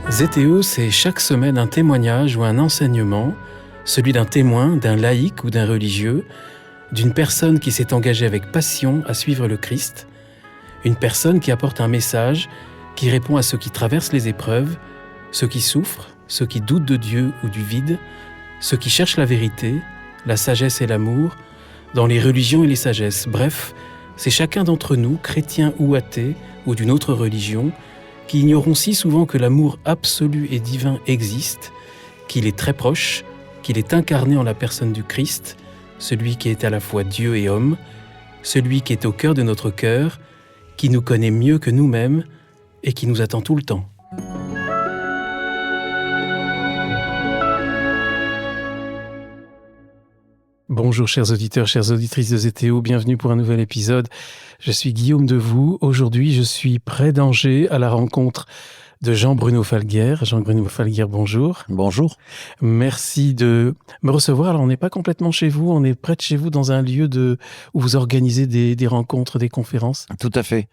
ZTE, c'est chaque semaine un témoignage ou un enseignement, celui d'un témoin, d'un laïc ou d'un religieux, d'une personne qui s'est engagée avec passion à suivre le Christ, une personne qui apporte un message, qui répond à ceux qui traversent les épreuves, ceux qui souffrent, ceux qui doutent de Dieu ou du vide, ceux qui cherchent la vérité, la sagesse et l'amour, dans les religions et les sagesses. Bref, c'est chacun d'entre nous, chrétiens ou athées, ou d'une autre religion, qui ignorons si souvent que l'amour absolu et divin existe, qu'il est très proche, qu'il est incarné en la personne du Christ, celui qui est à la fois Dieu et homme, celui qui est au cœur de notre cœur, qui nous connaît mieux que nous-mêmes et qui nous attend tout le temps. Bonjour chers auditeurs, chères auditrices de ZTO, bienvenue pour un nouvel épisode. Je suis Guillaume Devoux. Aujourd'hui, je suis près d'Angers à la rencontre de Jean-Bruno Falguière. Jean-Bruno Falguière, bonjour. Bonjour. Merci de me recevoir. Alors, on n'est pas complètement chez vous, on est près de chez vous dans un lieu où vous organisez des rencontres, des conférences. Tout à fait.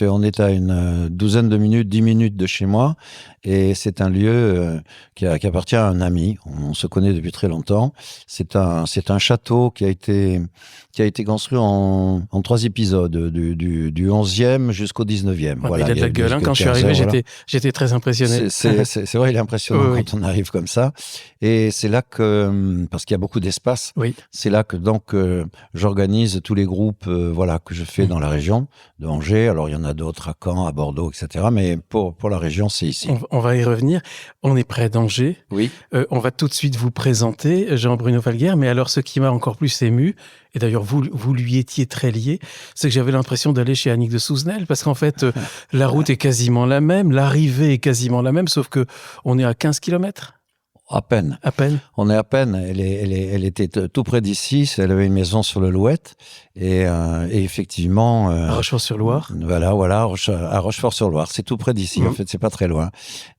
On est à une douzaine de minutes, 10 minutes de chez moi. Et c'est un lieu qui appartient à un ami. On se connaît depuis très longtemps. C'est un château qui a été construit en 3 épisodes, du 11e jusqu'au 19e. Ouais, voilà, il a de la gueule. Quand je suis arrivé, j'étais très impressionné. C'est vrai, il est impressionnant quand on arrive comme ça. Et c'est là que, parce qu'il y a beaucoup d'espace, c'est là que donc j'organise tous les groupes que je fais dans la région de Angers. Alors il y en a d'autres à Caen, à Bordeaux, etc. Mais pour la région, c'est ici. On va y revenir. On est près d'Angers. Oui. On va tout de suite vous présenter Jean-Bruno Falguière. Mais alors, ce qui m'a encore plus ému, et d'ailleurs vous lui étiez très lié, c'est que j'avais l'impression d'aller chez Annick de Souzenel, parce qu'en fait, la route est quasiment la même, l'arrivée est quasiment la même, sauf que on est à 15 kilomètres. À peine. On est à peine. Elle était tout près d'ici. Elle avait une maison sur le Louette. Et effectivement... à Rochefort-sur-Loire. Voilà, à Rochefort-sur-Loire. C'est tout près d'ici. En fait, c'est pas très loin.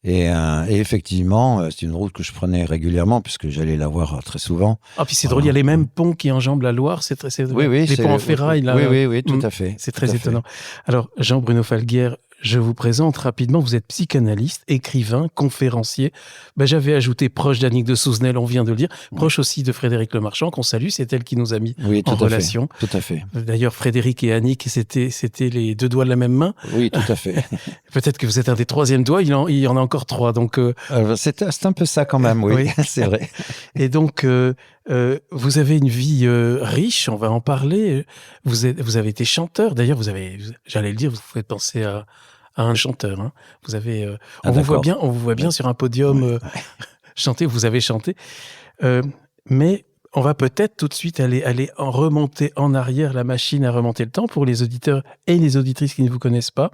Et effectivement, c'est une route que je prenais régulièrement puisque j'allais la voir très souvent. Ah, puis c'est drôle, il y a les mêmes ponts qui enjambent la Loire. Oui, les ponts en ferraille. Là. Oui, tout à fait. C'est très étonnant. Alors, Jean-Bruno Falguière, je vous présente rapidement, vous êtes psychanalyste, écrivain, conférencier. J'avais ajouté proche d'Annick de Souzenel, on vient de le dire, proche aussi de Frédéric Lemarchand, qu'on salue, c'est elle qui nous a mis en relation. Tout à fait. D'ailleurs, Frédéric et Annick, c'était les 2 doigts de la même main. Oui, tout à fait. Peut-être que vous êtes un des 3e doigts, il y en a encore 3. Donc, c'est un peu ça quand même, oui. C'est vrai. Et donc, vous avez une vie riche, on va en parler. Vous avez été chanteur, d'ailleurs, j'allais le dire, vous faites penser à un chanteur. Hein. Vous avez, on vous voit bien sur un podium chanter. Vous avez chanté, mais on va peut-être tout de suite aller remonter en arrière la machine à remonter le temps pour les auditeurs et les auditrices qui ne vous connaissent pas.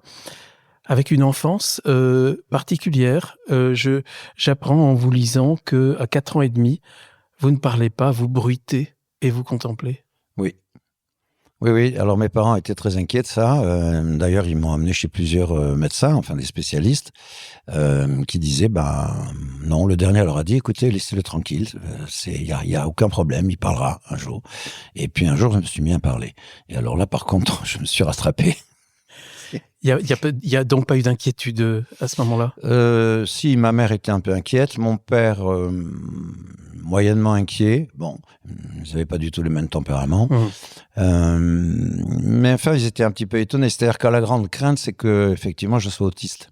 Avec une enfance particulière, j'apprends en vous lisant que à 4 ans et demi, vous ne parlez pas, vous bruitez et vous contemplez. Oui. Alors, mes parents étaient très inquiets de ça. D'ailleurs, ils m'ont amené chez plusieurs médecins, enfin des spécialistes, qui disaient, non, le dernier leur a dit, écoutez, laissez-le tranquille. Il y a aucun problème, il parlera un jour. Et puis un jour, je me suis mis à parler. Et alors là, par contre, je me suis rattrapé. Il y a donc pas eu d'inquiétude à ce moment-là? Si, ma mère était un peu inquiète, mon père moyennement inquiet. Bon, ils n'avaient pas du tout le même tempérament. Mais enfin, ils étaient un petit peu étonnés. C'est-à-dire que la grande crainte, c'est que effectivement, je sois autiste.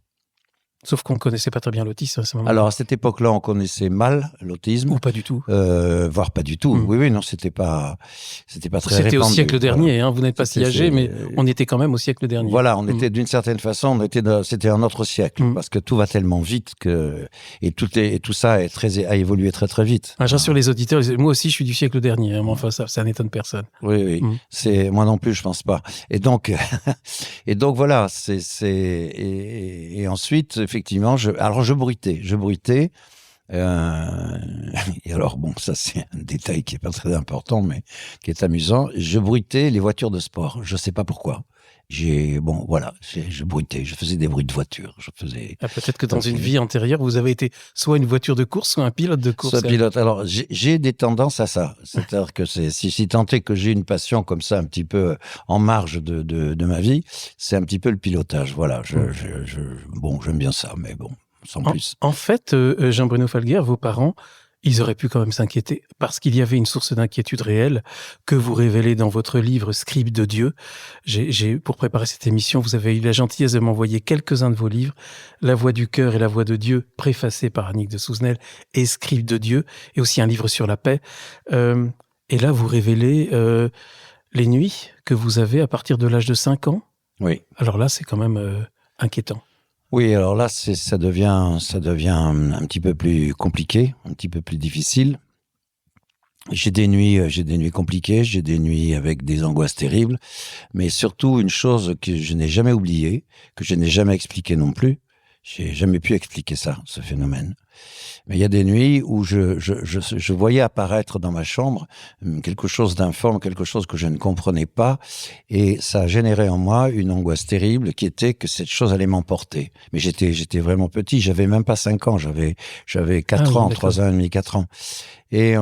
Sauf qu'on ne connaissait pas très bien l'autisme à ce moment-là. Alors, à cette époque-là, on connaissait mal l'autisme. Ou pas du tout. Voire pas du tout. Oui, non, c'était pas très répandu. C'était au siècle dernier, hein, vous n'êtes pas si âgé, mais on était quand même au siècle dernier. Voilà, on était d'une certaine façon, c'était un autre siècle, parce que tout va tellement vite et tout ça a évolué très très vite. Ah, j'assure les auditeurs, moi aussi je suis du siècle dernier, hein, mais enfin ça n'étonne personne. Oui. Moi non plus, je pense pas. Et donc voilà, et ensuite, effectivement, je bruitais. Et alors, bon, ça c'est un détail qui est pas très important, mais qui est amusant. Je bruitais les voitures de sport. Je sais pas pourquoi. Je bruitais, je faisais des bruits de voiture. Peut-être que dans une vie antérieure, vous avez été soit une voiture de course, soit un pilote de course. Soit pilote. Alors, j'ai des tendances à ça. C'est-à-dire que si tant est que j'ai une passion comme ça, un petit peu en marge de ma vie, c'est un petit peu le pilotage. Voilà. J'aime bien ça, mais bon, sans plus. En fait, Jean-Bruno Falguière, vos parents, ils auraient pu quand même s'inquiéter, parce qu'il y avait une source d'inquiétude réelle que vous révélez dans votre livre « Scribe de Dieu ». Pour préparer cette émission, vous avez eu la gentillesse de m'envoyer quelques-uns de vos livres, « La voix du cœur et la voix de Dieu », préfacé par Annick de Souzenel, et « Scribe de Dieu », et aussi un livre sur la paix. Et là, vous révélez les nuits que vous avez à partir de l'âge de 5 ans. Oui. Alors là, c'est quand même inquiétant. Oui, alors là, ça devient un petit peu plus compliqué, un petit peu plus difficile. J'ai des nuits compliquées, j'ai des nuits avec des angoisses terribles, mais surtout une chose que je n'ai jamais oubliée, que je n'ai jamais expliquée non plus. J'ai jamais pu expliquer ça, ce phénomène. Mais il y a des nuits où je voyais apparaître dans ma chambre quelque chose d'informe, quelque chose que je ne comprenais pas, et ça a généré en moi une angoisse terrible qui était que cette chose allait m'emporter. Mais j'étais vraiment petit, j'avais même pas 5 ans, j'avais 4 ans, 3 ans et demi, 4 ans. Et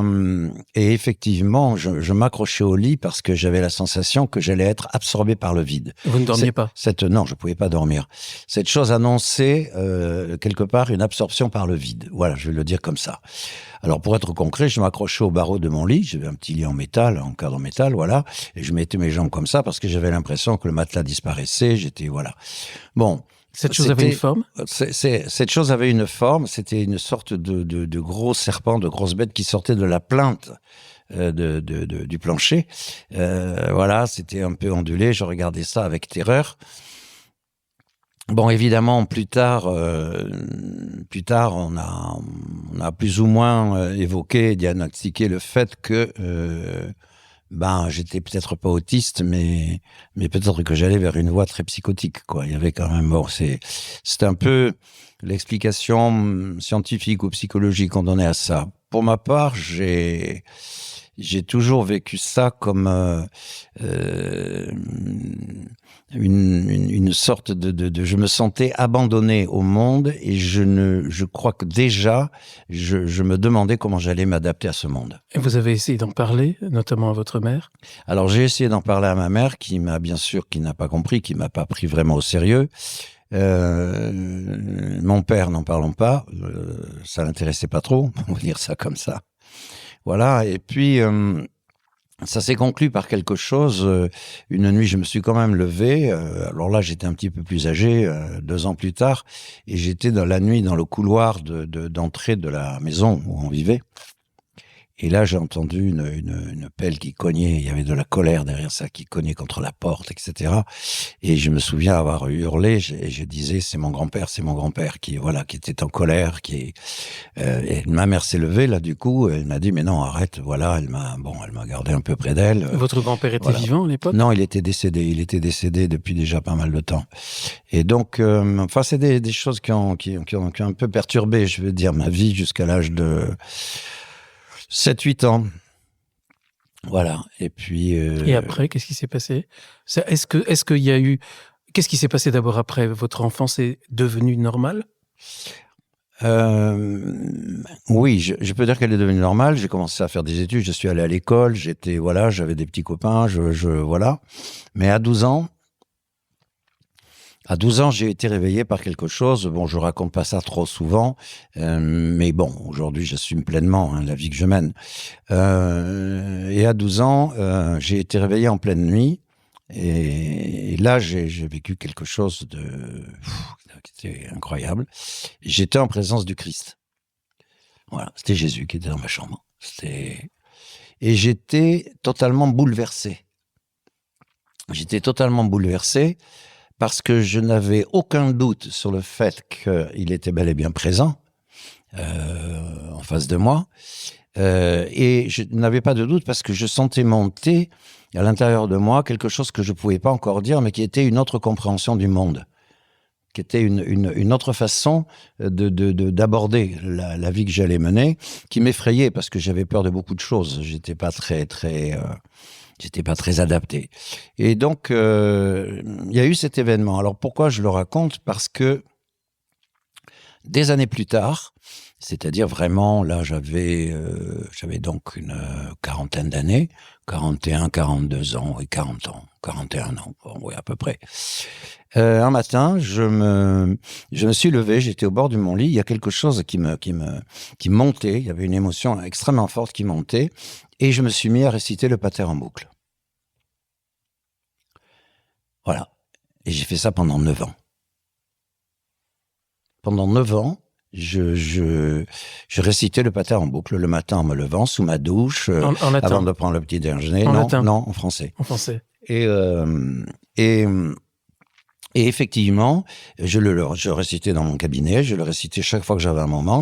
effectivement, je m'accrochais au lit parce que j'avais la sensation que j'allais être absorbé par le vide. Vous ne dormiez pas? Non, je pouvais pas dormir. Cette chose annonçait quelque part une absorption par le vide. Voilà, je vais le dire comme ça. Alors, pour être concret, je m'accrochais au barreau de mon lit. J'avais un petit lit en métal, en cadre en métal, voilà. Et je mettais mes jambes comme ça parce que j'avais l'impression que le matelas disparaissait. Voilà. Bon. Cette chose avait une forme? Cette chose avait une forme. C'était une sorte de gros serpent, de grosse bête qui sortait de la plinthe du plancher. Voilà, c'était un peu ondulé. Je regardais ça avec terreur. Bon, évidemment, plus tard, on a plus ou moins évoqué, diagnostiqué le fait que j'étais peut-être pas autiste, mais peut-être que j'allais vers une voie très psychotique, quoi. Il y avait quand même, c'est un peu l'explication scientifique ou psychologique qu'on donnait à ça. Pour ma part, j'ai toujours vécu ça comme une sorte je me sentais abandonné au monde et je crois que déjà je me demandais comment j'allais m'adapter à ce monde. Et vous avez essayé d'en parler, notamment à votre mère? Alors j'ai essayé d'en parler à ma mère qui n'a pas compris, qui m'a pas pris vraiment au sérieux. Mon père, n'en parlons pas, ça l'intéressait pas trop, on va dire ça comme ça. Voilà, et puis ça s'est conclu par quelque chose. Une nuit, je me suis quand même levé. Alors là, j'étais un petit peu plus âgé, 2 ans plus tard, et j'étais dans la nuit dans le couloir d'entrée de la maison où on vivait. Et là, j'ai entendu une pelle qui cognait. Il y avait de la colère derrière ça qui cognait contre la porte, etc. Et je me souviens avoir hurlé. Et je disais, c'est mon grand-père qui était en colère. Et ma mère s'est levée là. Du coup, elle m'a dit, mais non, arrête. Voilà, elle m'a gardé un peu près d'elle. Votre grand-père était vivant à l'époque? Non, il était décédé. Il était décédé depuis déjà pas mal de temps. Et donc, c'est des choses qui ont un peu perturbé, je veux dire, ma vie jusqu'à l'âge de 7-8 ans. Voilà. Et puis. Et après, qu'est-ce qui s'est passé? Est-ce qu'il y a eu. Qu'est-ce qui s'est passé d'abord après? Votre enfance est devenue normale? Oui, je peux dire qu'elle est devenue normale. J'ai commencé à faire des études. Je suis allé à l'école. J'avais des petits copains. Voilà. Mais à 12 ans, j'ai été réveillé par quelque chose. Bon, je raconte pas ça trop souvent, mais bon, aujourd'hui, j'assume pleinement la vie que je mène. Et à 12 ans, j'ai été réveillé en pleine nuit. Et là, j'ai vécu quelque chose qui était incroyable. J'étais en présence du Christ. Voilà, c'était Jésus qui était dans ma chambre. Et j'étais totalement bouleversé. Parce que je n'avais aucun doute sur le fait qu'il était bel et bien présent en face de moi. Et je n'avais pas de doute parce que je sentais monter à l'intérieur de moi quelque chose que je ne pouvais pas encore dire, mais qui était une autre compréhension du monde, qui était une autre façon d'aborder la vie que j'allais mener, qui m'effrayait parce que j'avais peur de beaucoup de choses. J'étais pas très adapté. Et donc, il y a eu cet événement. Alors, pourquoi je le raconte? Parce que des années plus tard, c'est-à-dire vraiment, là, j'avais donc une quarantaine d'années, 41, 42 ans et 40 ans, 41 ans, bon, oui, à peu près. Un matin, je me suis levé, j'étais au bord de mon lit, il y a quelque chose qui montait, il y avait une émotion extrêmement forte qui montait, et je me suis mis à réciter le Pater en boucle. Voilà. Et j'ai fait ça pendant 9 ans. Pendant 9 ans, je récitais le Pater en boucle le matin en me levant, sous ma douche, en latin. avant de prendre le petit déjeuner. Non, en français. En français. Et effectivement, je récitais dans mon cabinet, je le récitais chaque fois que j'avais un moment.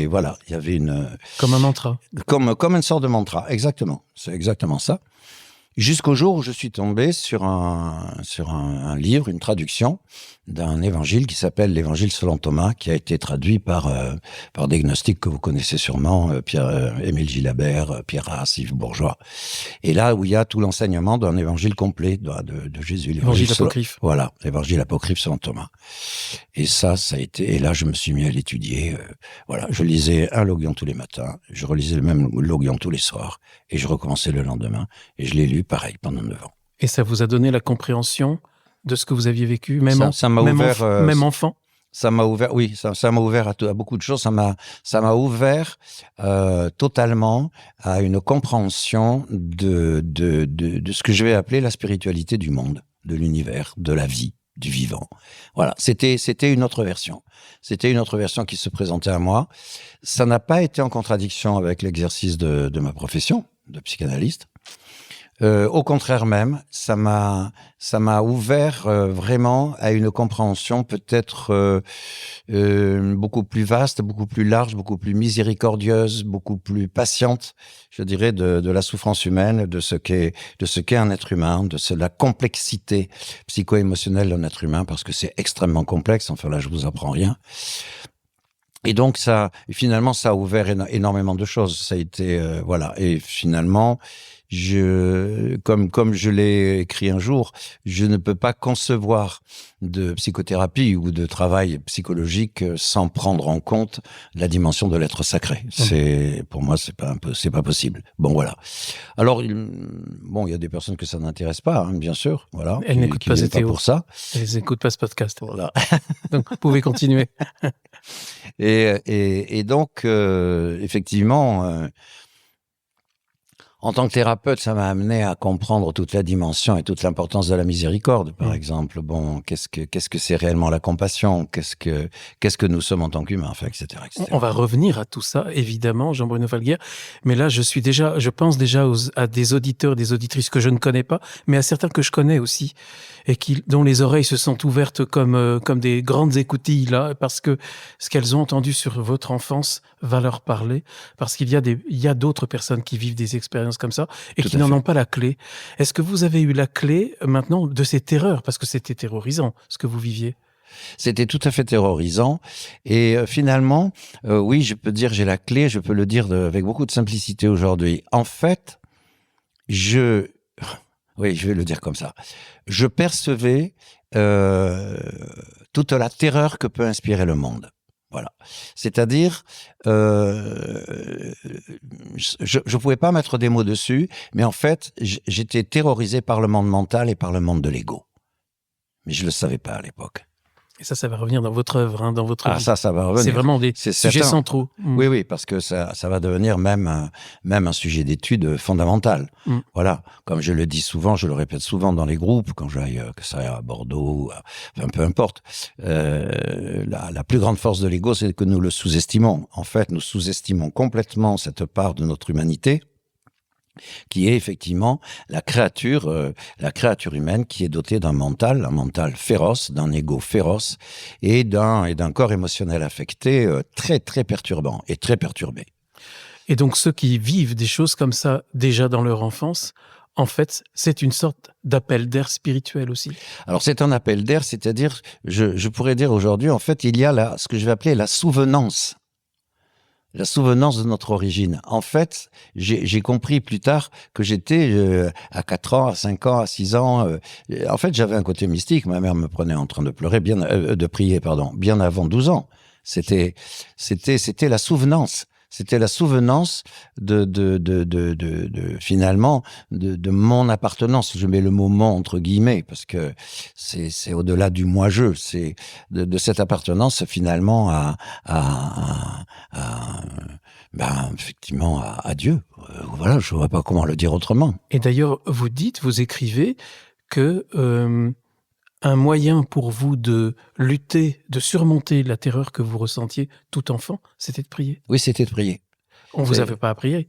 Voilà, il y avait comme un mantra. Comme une sorte de mantra, exactement. C'est exactement ça. Jusqu'au jour où je suis tombé sur un livre, une traduction d'un évangile qui s'appelle l'Évangile selon Thomas, qui a été traduit par des gnostiques que vous connaissez sûrement, Émile Gilabert, Pierre Rasse, Yves Bourgeois. Et là où il y a tout l'enseignement d'un évangile complet de Jésus. L'évangile apocryphe. Voilà, l'évangile apocryphe selon Thomas. Et ça a été, et là je me suis mis à l'étudier. Voilà, je lisais un logion tous les matins, je relisais le même logion tous les soirs, et je recommençais le lendemain, et je l'ai lu pareil pendant 9 ans. Et ça vous a donné la compréhension de ce que vous aviez vécu, même enfant? Ça m'a ouvert, oui, ça m'a ouvert à beaucoup de choses. Ça m'a ouvert totalement à une compréhension de ce que je vais appeler la spiritualité du monde, de l'univers, de la vie, du vivant. Voilà, c'était une autre version. C'était une autre version qui se présentait à moi. Ça n'a pas été en contradiction avec l'exercice de ma profession de psychanalyste. Au contraire même, ça m'a ouvert vraiment à une compréhension peut-être beaucoup plus vaste, beaucoup plus large, beaucoup plus miséricordieuse, beaucoup plus patiente, je dirais, de la souffrance humaine, de ce qu'est un être humain, de la complexité psycho-émotionnelle d'un être humain, parce que c'est extrêmement complexe. Enfin là, je vous apprends rien. Et donc finalement, ça a ouvert énormément de choses. Ça a été voilà. Et finalement, comme je l'ai écrit un jour, je ne peux pas concevoir de psychothérapie ou de travail psychologique sans prendre en compte la dimension de l'être sacré. Pour moi, c'est pas possible. Bon, voilà. Alors, il y a des personnes que ça n'intéresse pas, hein, bien sûr. Voilà. Elles n'écoutent pas ZTO. Pour ça. Elles n'écoutent pas ce podcast. Voilà. Donc, vous pouvez continuer. Et donc, effectivement, en tant que thérapeute, ça m'a amené à comprendre toute la dimension et toute l'importance de la miséricorde, par exemple. Bon, qu'est-ce que c'est réellement la compassion? Qu'est-ce que nous sommes en tant qu'humains, enfin, etc., etc. On va revenir à tout ça, évidemment, Jean-Bruno Falguière. Mais là, je pense déjà à des auditeurs, des auditrices que je ne connais pas, mais à certains que je connais aussi, et dont les oreilles se sont ouvertes comme des grandes écoutilles, là, parce que ce qu'elles ont entendu sur votre enfance va leur parler, parce qu'il y a d'autres personnes qui vivent des expériences comme ça et qui n'en ont pas la clé. Est-ce que vous avez eu la clé maintenant de ces terreurs? Parce que c'était terrorisant, ce que vous viviez. C'était tout à fait terrorisant. Et finalement, oui, je peux dire j'ai la clé, je peux le dire avec beaucoup de simplicité aujourd'hui. En fait, oui, je vais le dire comme ça. Je percevais toute la terreur que peut inspirer le monde. Voilà. C'est-à-dire, je pouvais pas mettre des mots dessus, mais en fait, j'étais terrorisé par le monde mental et par le monde de l'ego. Mais je le savais pas à l'époque. Et ça va revenir dans votre œuvre, hein, dans votre vie. Ça va revenir. C'est vraiment des sujets centraux. Oui, parce que ça va devenir même un sujet d'étude fondamental. Voilà. Comme je le dis souvent, je le répète souvent dans les groupes, quand j'aille, que ça aille à Bordeaux, enfin, peu importe. La plus grande force de l'ego, c'est que nous le sous-estimons. En fait, nous sous-estimons complètement cette part de notre humanité, qui est effectivement la créature humaine qui est dotée d'un mental, féroce, d'un ego féroce et d'un corps émotionnel affecté très très perturbant et très perturbé. Et donc ceux qui vivent des choses comme ça déjà dans leur enfance en fait, c'est une sorte d'appel d'air spirituel aussi. Alors, c'est un appel d'air, c'est-à-dire, je pourrais dire aujourd'hui, en fait, il y a ce que je vais appeler la souvenance. La souvenance de notre origine. En fait, j'ai compris plus tard que j'étais à 4 ans, à 5 ans, à 6 ans. En fait, j'avais un côté mystique. Ma mère me prenait en train de pleurer, de prier, bien avant 12 ans. C'était la souvenance. C'était la souvenance finalement de mon appartenance. Je mets le mot "mon" entre guillemets parce que c'est au-delà du moi-je. C'est de cette appartenance finalement effectivement à Dieu. Voilà, je ne vois pas comment le dire autrement. Et d'ailleurs, vous écrivez que un moyen pour vous de lutter, de surmonter la terreur que vous ressentiez tout enfant, c'était de prier. Oui, c'était de prier. On ne vous avait pas à prier?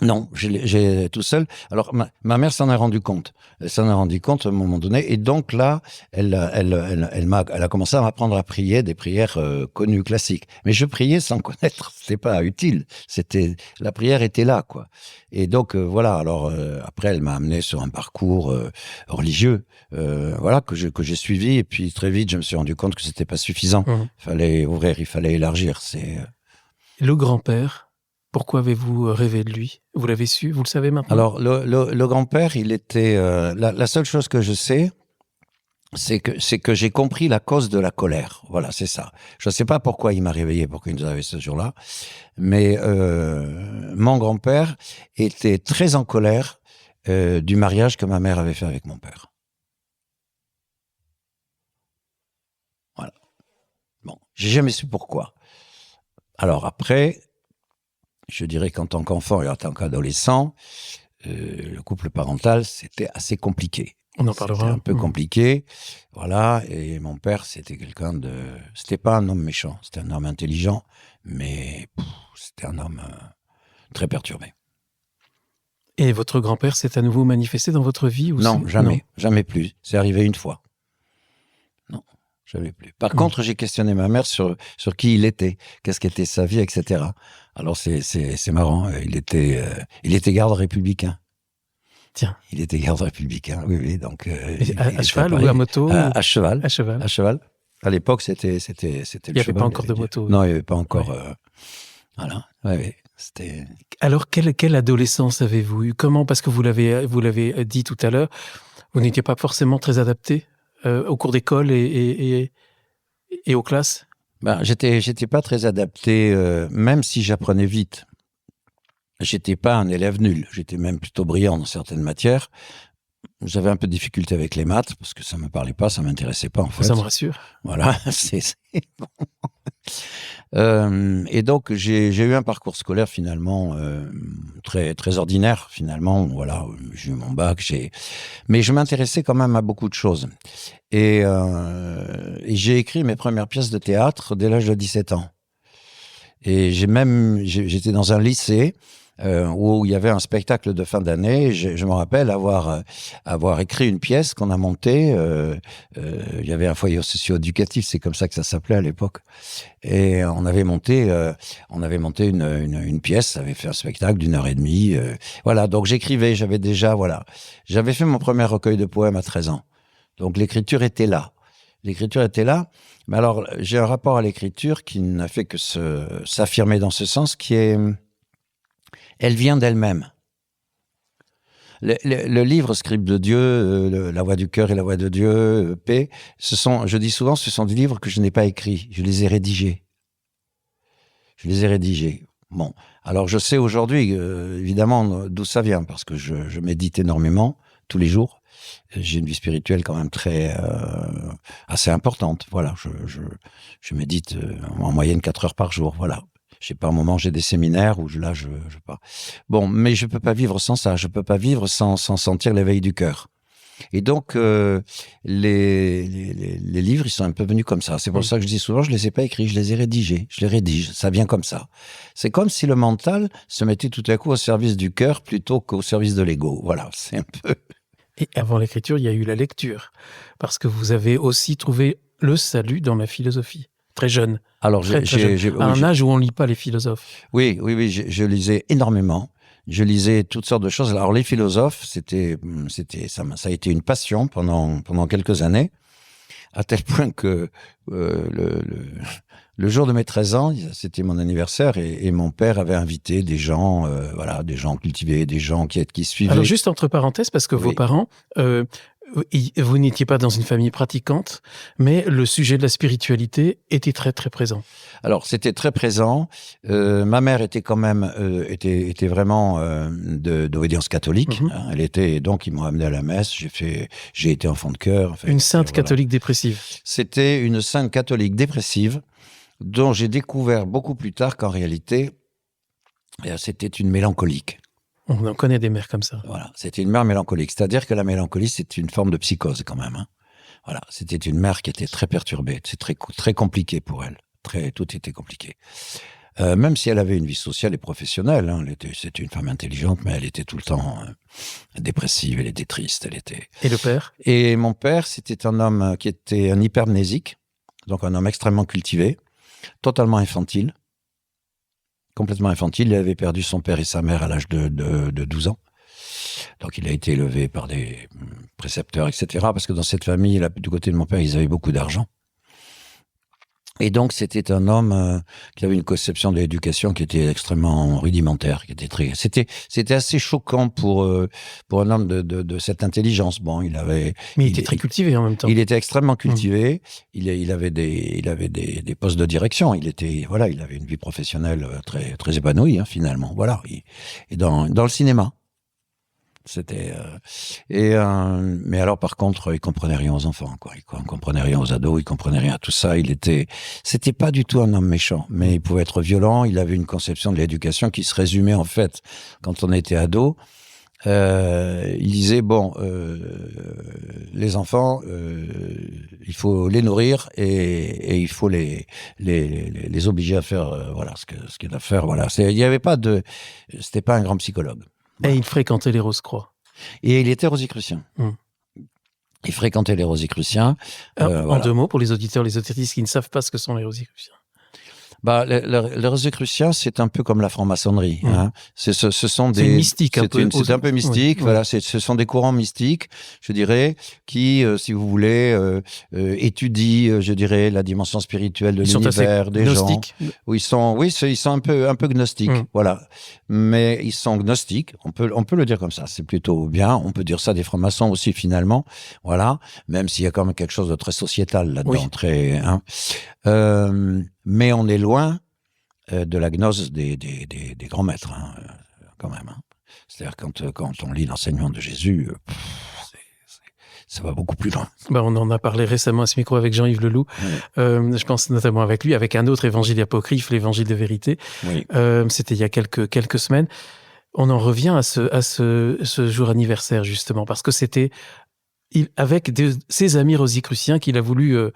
Non, j'ai tout seul. Alors, ma mère s'en est rendue compte. Elle s'en est rendue compte à un moment donné. Et donc là, elle a commencé à m'apprendre à prier des prières connues, classiques. Mais je priais sans connaître. C'était pas utile. La prière était là, quoi. Et donc, voilà. Alors, après, elle m'a amené sur un parcours religieux, voilà, que j'ai suivi. Et puis, très vite, je me suis rendu compte que c'était pas suffisant. Il fallait ouvrir, il fallait élargir. Le grand-père, pourquoi avez-vous rêvé de lui? Vous l'avez su? Vous le savez maintenant? Alors, le grand-père, il était... la seule chose que je sais, c'est que j'ai compris la cause de la colère. Voilà, c'est ça. Je ne sais pas pourquoi il m'a réveillé, pourquoi il nous avait ce jour-là, mais mon grand-père était très en colère du mariage que ma mère avait fait avec mon père. Voilà. Bon, j'ai jamais su pourquoi. Alors après... Je dirais qu'en tant qu'enfant et en tant qu'adolescent, le couple parental, c'était assez compliqué. On en parlera. C'était un peu compliqué, voilà. Et mon père, c'était quelqu'un de... C'était pas un homme méchant, c'était un homme intelligent, mais c'était un homme très perturbé. Et votre grand-père s'est à nouveau manifesté dans votre vie aussi? Non, jamais, jamais plus. C'est arrivé une fois. Non, jamais plus. Par contre, j'ai questionné ma mère sur qui il était, qu'est-ce qu'était sa vie, etc. Alors c'est marrant, il était garde républicain. Tiens. Il était garde républicain, oui, donc... à cheval ou à moto? À cheval. À cheval. À cheval. À l'époque, c'était le cheval. Il n'y avait pas encore de moto. Non, il n'y avait pas encore... voilà, oui, c'était... Alors, quelle adolescence avez-vous eu? Comment? Parce que vous l'avez dit tout à l'heure, vous n'étiez pas forcément très adapté au cours d'école et aux classes? J'étais pas très adapté, même si j'apprenais vite. J'étais pas un élève nul. J'étais même plutôt brillant dans certaines matières. J'avais un peu de difficulté avec les maths parce que ça me parlait pas, ça m'intéressait pas en fait. Ça me rassure. Voilà, c'est bon. Et donc j'ai eu un parcours scolaire finalement très très ordinaire finalement. Voilà, j'ai eu mon bac, mais je m'intéressais quand même à beaucoup de choses. Et j'ai écrit mes premières pièces de théâtre dès l'âge de 17 ans. Et j'étais dans un lycée où il y avait un spectacle de fin d'année. Je me rappelle avoir écrit une pièce qu'on a montée. Il y avait un foyer socio-éducatif, c'est comme ça que ça s'appelait à l'époque. Et on avait monté une pièce, ça avait fait un spectacle d'1h30. Voilà, donc j'écrivais, j'avais fait mon premier recueil de poèmes à 13 ans. Donc l'écriture était là. Mais alors, j'ai un rapport à l'écriture qui n'a fait que s'affirmer dans ce sens, elle vient d'elle-même. Le livre Scribe de Dieu, La voix du cœur et la voix de Dieu, Paix, je dis souvent, ce sont des livres que je n'ai pas écrits, je les ai rédigés. Bon, alors je sais aujourd'hui, évidemment, d'où ça vient, parce que je médite énormément, tous les jours. J'ai une vie spirituelle quand même assez importante. Voilà, je médite en moyenne 4 heures par jour. Voilà. Par moment, j'ai des séminaires où je pars. Bon, mais je peux pas vivre sans ça. Je peux pas vivre sans sentir l'éveil du cœur. Et donc, les livres, ils sont un peu venus comme ça. C'est pour ça que je dis souvent, je les ai pas écrits, je les ai rédigés. Je les rédige. Ça vient comme ça. C'est comme si le mental se mettait tout à coup au service du cœur plutôt qu'au service de l'ego. Voilà, c'est un peu... Et avant l'écriture, il y a eu la lecture, parce que vous avez aussi trouvé le salut dans la philosophie, très jeune. Alors, à un âge où on ne lit pas les philosophes. Oui, je lisais énormément. Je lisais toutes sortes de choses. Alors, les philosophes, ça a été une passion pendant quelques années, à tel point que le jour de mes 13 ans, c'était mon anniversaire, et mon père avait invité des gens, des gens cultivés, des gens qui suivaient. Alors, juste entre parenthèses, parce que Oui. vos parents, vous n'étiez pas dans une famille pratiquante, mais le sujet de la spiritualité était très, très présent. Alors, c'était très présent. Ma mère était quand même, était vraiment d'obédience catholique. Mhm. Elle était, donc, ils m'ont amené à la messe. J'ai été enfant de cœur. Une sainte catholique dépressive. C'était une sainte catholique dépressive, dont j'ai découvert beaucoup plus tard qu'en réalité, c'était une mélancolique. On en connaît des mères comme ça. Voilà, c'était une mère mélancolique. C'est-à-dire que la mélancolie, c'est une forme de psychose quand même. Hein. Voilà, c'était une mère qui était très perturbée. C'est très, très compliqué pour elle. Tout était compliqué. Même si elle avait une vie sociale et professionnelle. Hein, c'était une femme intelligente, mais elle était tout le temps dépressive, elle était triste. Et le père ? Et mon père, c'était un homme qui était un hypermnésique, donc un homme extrêmement cultivé, totalement infantile. Complètement infantile. Il avait perdu son père et sa mère à l'âge de 12 ans. Donc, il a été élevé par des précepteurs, etc. Parce que dans cette famille, là, du côté de mon père, ils avaient beaucoup d'argent. Et donc, c'était un homme qui avait une conception de l'éducation qui était extrêmement rudimentaire, c'était assez choquant pour un homme de cette intelligence. Bon, mais il était très cultivé en même temps. Il était extrêmement cultivé. Il avait des postes de direction. Il avait une vie professionnelle très, très épanouie, hein, finalement. Voilà. Et dans le cinéma. C'était mais alors par contre il comprenait rien aux enfants, quoi. Il comprenait rien aux ados, il comprenait rien à tout ça. C'était pas du tout un homme méchant, mais il pouvait être violent. Il avait une conception de l'éducation qui se résumait en fait quand on était ado. Il disait les enfants, il faut les nourrir et il faut les obliger à faire ce qu'il a à faire. Voilà, c'était pas un grand psychologue. Et il fréquentait les Rose-Croix. Et il était rosicrucien. Il fréquentait les rosicruciens. En 2 mots, pour les auditeurs, les auditrices qui ne savent pas ce que sont les rosicruciens. Les rosicruciens, c'est un peu comme la franc-maçonnerie. Hein. Ce sont c'est mystique, un peu. C'est un peu mystique. Oui. Voilà, ce sont des courants mystiques, je dirais, qui, si vous voulez, étudient, je dirais, la dimension spirituelle de l'univers, des gnostiques. gens. Ils sont un peu gnostiques. Voilà, mais ils sont gnostiques. On peut le dire comme ça. C'est plutôt bien. On peut dire ça des francs-maçons aussi, finalement. Voilà, même s'il y a quand même quelque chose de très sociétal là-dedans, très. Hein. Mais on est loin de la gnose des grands maîtres, hein, quand même. Hein. C'est-à-dire quand on lit l'enseignement de Jésus, ça va beaucoup plus loin. On en a parlé récemment à ce micro avec Jean-Yves Leloup. Oui. Je pense notamment avec lui, avec un autre évangile apocryphe, l'évangile de vérité. Oui. C'était il y a quelques semaines. On en revient à ce jour anniversaire, justement, parce que c'était avec ses amis rosicruciens qu'il a voulu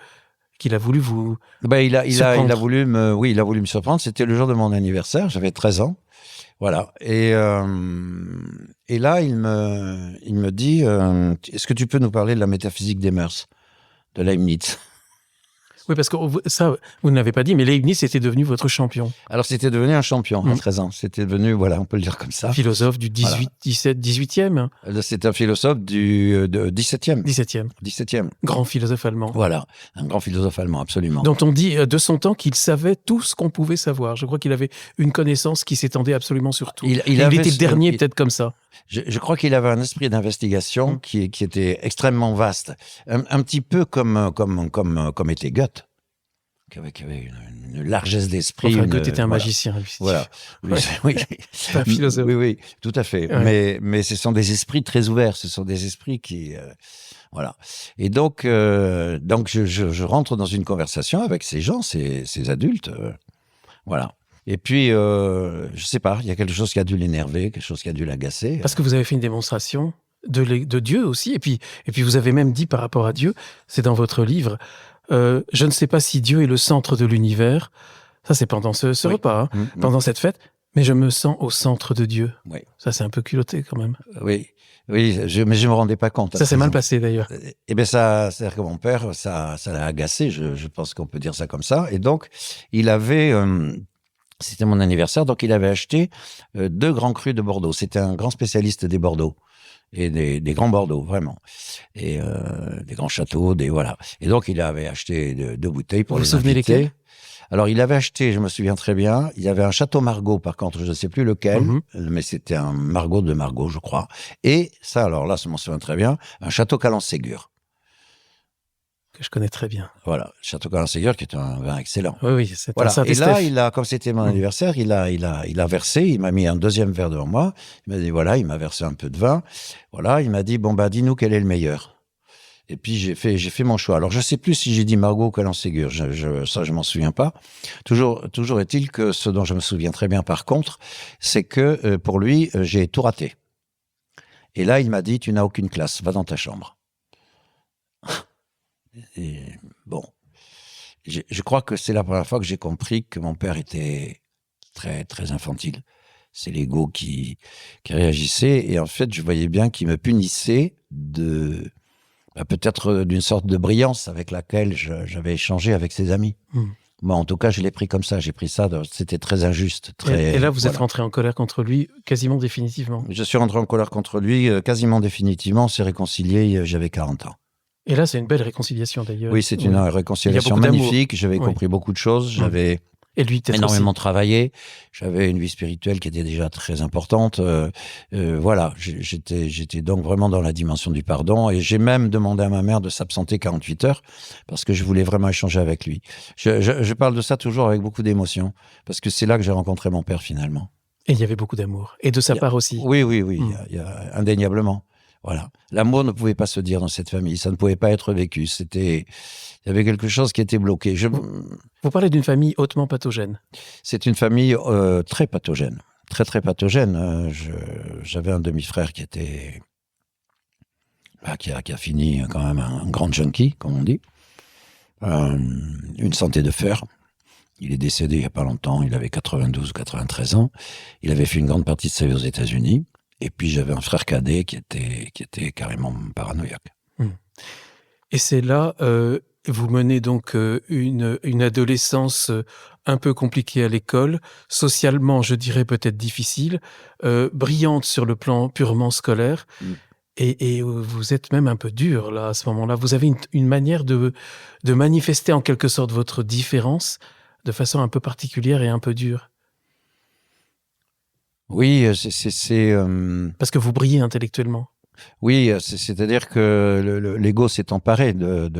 vous. Il a voulu me surprendre. C'était le jour de mon anniversaire. J'avais 13 ans. Voilà. Et là, il me dit, est-ce que tu peux nous parler de la métaphysique des mœurs de Leibniz? Oui, parce que ça, vous ne l'avez pas dit, mais Leibniz était devenu votre champion. Alors, c'était devenu un champion à 13 ans. C'était devenu, on peut le dire comme ça. Philosophe du 18e. C'est un philosophe du 17e. 17e. Grand philosophe allemand. Voilà, un grand philosophe allemand, absolument. Dont on dit de son temps qu'il savait tout ce qu'on pouvait savoir. Je crois qu'il avait une connaissance qui s'étendait absolument sur tout. Il était le dernier, peut-être comme ça. Je crois qu'il avait un esprit d'investigation qui était extrêmement vaste. Un petit peu comme était Goethe. Qui avait une largesse d'esprit. Enfin, Goethe était un magicien, lui. Voilà. Oui. Pas un philosophe. Oui, tout à fait. Ouais. Mais ce sont des esprits très ouverts. Ce sont des esprits qui... voilà. Et donc je rentre dans une conversation avec ces gens, ces adultes. Voilà. Et puis, je sais pas, il y a quelque chose qui a dû l'énerver, quelque chose qui a dû l'agacer. Parce que vous avez fait une démonstration de Dieu aussi. Et puis vous avez même dit par rapport à Dieu, c'est dans votre livre... je ne sais pas si Dieu est le centre de l'univers. Ça, c'est pendant ce repas, hein, pendant cette fête. Mais je me sens au centre de Dieu. Oui. Ça, c'est un peu culotté quand même. Oui, mais je me rendais pas compte. Ça s'est mal passé d'ailleurs. Eh bien, c'est-à-dire que mon père, ça l'a agacé. Je pense qu'on peut dire ça comme ça. Et donc, il avait C'était mon anniversaire, donc il avait acheté 2 grands crus de Bordeaux. C'était un grand spécialiste des Bordeaux. Et des grands Bordeaux, vraiment. Et des grands châteaux, voilà. Et donc, il avait acheté 2 bouteilles pour Vous les vous souvenez invités. lesquels? Alors, il avait acheté, je me souviens très bien, il y avait un château Margaux, par contre, je ne sais plus lequel, mais c'était un Margaux de Margaux, je crois. Et ça, alors là, je m'en souviens très bien, un château Calens-Ségur. Que je connais très bien. Voilà, château Calens-Ségur, qui est un vin excellent. Oui, c'est Voilà. un Et là, Saint-Estèphe. comme c'était mon anniversaire, il a versé, il m'a mis un 2e verre devant moi. Il m'a dit, voilà, il m'a versé un peu de vin. Voilà, il m'a dit, bon, bah, dis-nous quel est le meilleur. Et puis, j'ai fait mon choix. Alors, je sais plus si j'ai dit Margaux ou Calens-Ségur. Ça, je m'en souviens pas. Toujours est-il que ce dont je me souviens très bien, par contre, c'est que, pour lui, j'ai tout raté. Et là, il m'a dit, tu n'as aucune classe, va dans ta chambre. Et bon. Je crois que c'est la première fois que j'ai compris que mon père était très, très infantile. C'est l'ego qui réagissait. Et en fait, je voyais bien qu'il me punissait peut-être d'une sorte de brillance avec laquelle j'avais échangé avec ses amis. Moi, en tout cas, je l'ai pris comme ça. J'ai pris ça, c'était très injuste. Et là, vous êtes rentré en colère contre lui quasiment définitivement. Je suis rentré en colère contre lui quasiment définitivement. On s'est réconcilié, j'avais 40 ans. Et là, c'est une belle réconciliation d'ailleurs. Oui, c'est une réconciliation magnifique. J'avais compris beaucoup de choses. J'avais énormément travaillé. J'avais une vie spirituelle qui était déjà très importante. Voilà, j'étais donc vraiment dans la dimension du pardon. Et j'ai même demandé à ma mère de s'absenter 48 heures parce que je voulais vraiment échanger avec lui. Je parle de ça toujours avec beaucoup d'émotion parce que c'est là que j'ai rencontré mon père finalement. Et il y avait beaucoup d'amour. Et de sa part aussi. Oui, il y a indéniablement. Voilà. L'amour ne pouvait pas se dire dans cette famille. Ça ne pouvait pas être vécu. Il y avait quelque chose qui était bloqué. Vous parlez d'une famille hautement pathogène. C'est une famille très pathogène. Très, très pathogène. J'avais un demi-frère qui a fini quand même un grand junkie, comme on dit. Une santé de fer. Il est décédé il n'y a pas longtemps. Il avait 92 ou 93 ans. Il avait fait une grande partie de sa vie aux États-Unis. Et puis, j'avais un frère cadet qui était carrément paranoïaque. Et c'est là, vous menez donc une adolescence un peu compliquée à l'école, socialement, je dirais peut-être difficile, brillante sur le plan purement scolaire, et vous êtes même un peu dur, là, à ce moment-là. Vous avez une manière de manifester en quelque sorte votre différence de façon un peu particulière et un peu dure. Oui, c'est parce que vous brillez intellectuellement. Oui, c'est-à-dire que l'ego s'est emparé de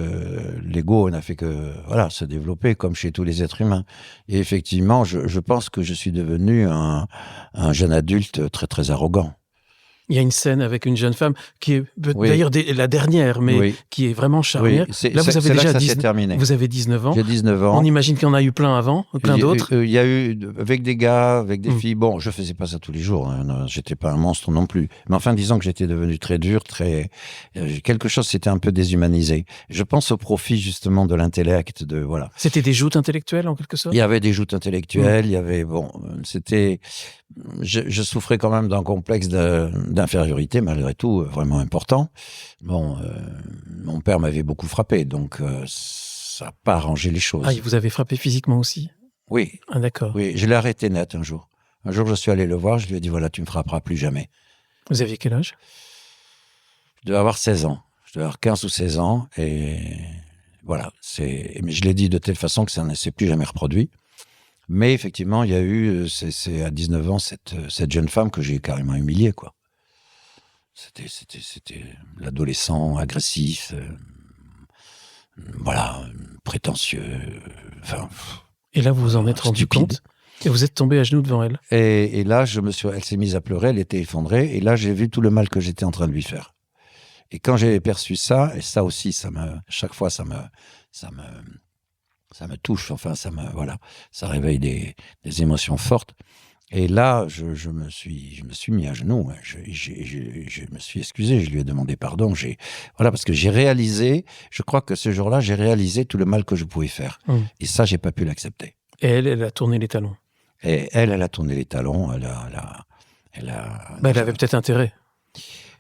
l'ego n'a fait que se développer comme chez tous les êtres humains. Et effectivement, je pense que je suis devenu un jeune adulte très très arrogant. Il y a une scène avec une jeune femme qui est d'ailleurs la dernière, mais qui est vraiment charnière. Oui, là, vous avez déjà vous avez 19 ans. J'ai 19 ans. On imagine qu'il y en a eu plein avant, plein d'autres. Il y a eu, avec des gars, avec des filles. Bon, je faisais pas ça tous les jours. Hein, j'étais pas un monstre non plus. Mais enfin, disons que j'étais devenu très dur, quelque chose s'était un peu déshumanisé. Je pense au profit justement de l'intellect, voilà. C'était des joutes intellectuelles en quelque sorte. Il y avait des joutes intellectuelles. Il y avait c'était. Je souffrais quand même d'un complexe d'infériorité, malgré tout, vraiment important. Bon, mon père m'avait beaucoup frappé, donc ça n'a pas arrangé les choses. Ah, il vous avait frappé physiquement aussi? Oui. Ah, d'accord. Oui, je l'ai arrêté net un jour. Un jour, je suis allé le voir, je lui ai dit, voilà, tu me frapperas plus jamais. Vous aviez quel âge? Je devais avoir 16 ans. Je devais avoir 15 ou 16 ans, et voilà. Mais je l'ai dit de telle façon que ça ne s'est plus jamais reproduit. Mais effectivement, il y a eu, c'est à 19 ans, cette jeune femme que j'ai carrément humiliée, quoi. C'était l'adolescent agressif, prétentieux, Et là, vous vous en êtes rendu compte et vous êtes tombé à genoux devant elle. Et là, elle s'est mise à pleurer, elle était effondrée, et là, j'ai vu tout le mal que j'étais en train de lui faire. Et quand j'ai perçu ça, et ça aussi, chaque fois, ça me touche, enfin, ça réveille des émotions fortes. Et là, je me suis mis à genoux, je me suis excusé, je lui ai demandé pardon, parce que j'ai réalisé, je crois que ce jour-là, j'ai réalisé tout le mal que je pouvais faire. Et ça, j'ai pas pu l'accepter. Et elle a tourné les talons. Et elle a tourné les talons, elle avait peut-être intérêt.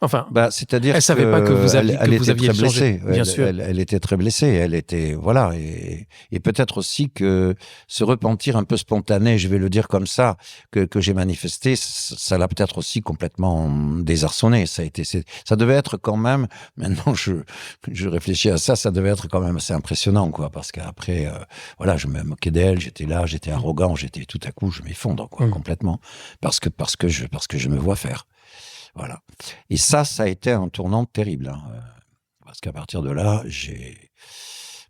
Enfin, C'est-à-dire elle savait pas que vous aviez très changé, blessée. bien sûr. Elle était très blessée. Elle était, voilà. Et peut-être aussi que ce repentir un peu spontané, je vais le dire comme ça, que j'ai manifesté, ça l'a peut-être aussi complètement désarçonné. Ça devait être quand même, maintenant je réfléchis à ça, ça devait être quand même assez impressionnant, quoi. Parce qu'après, voilà, je me moquais d'elle, j'étais là, j'étais arrogant, tout à coup, je m'effondre, quoi, complètement. Parce que je me vois faire. Voilà. Et ça a été un tournant terrible. Parce qu'à partir de là,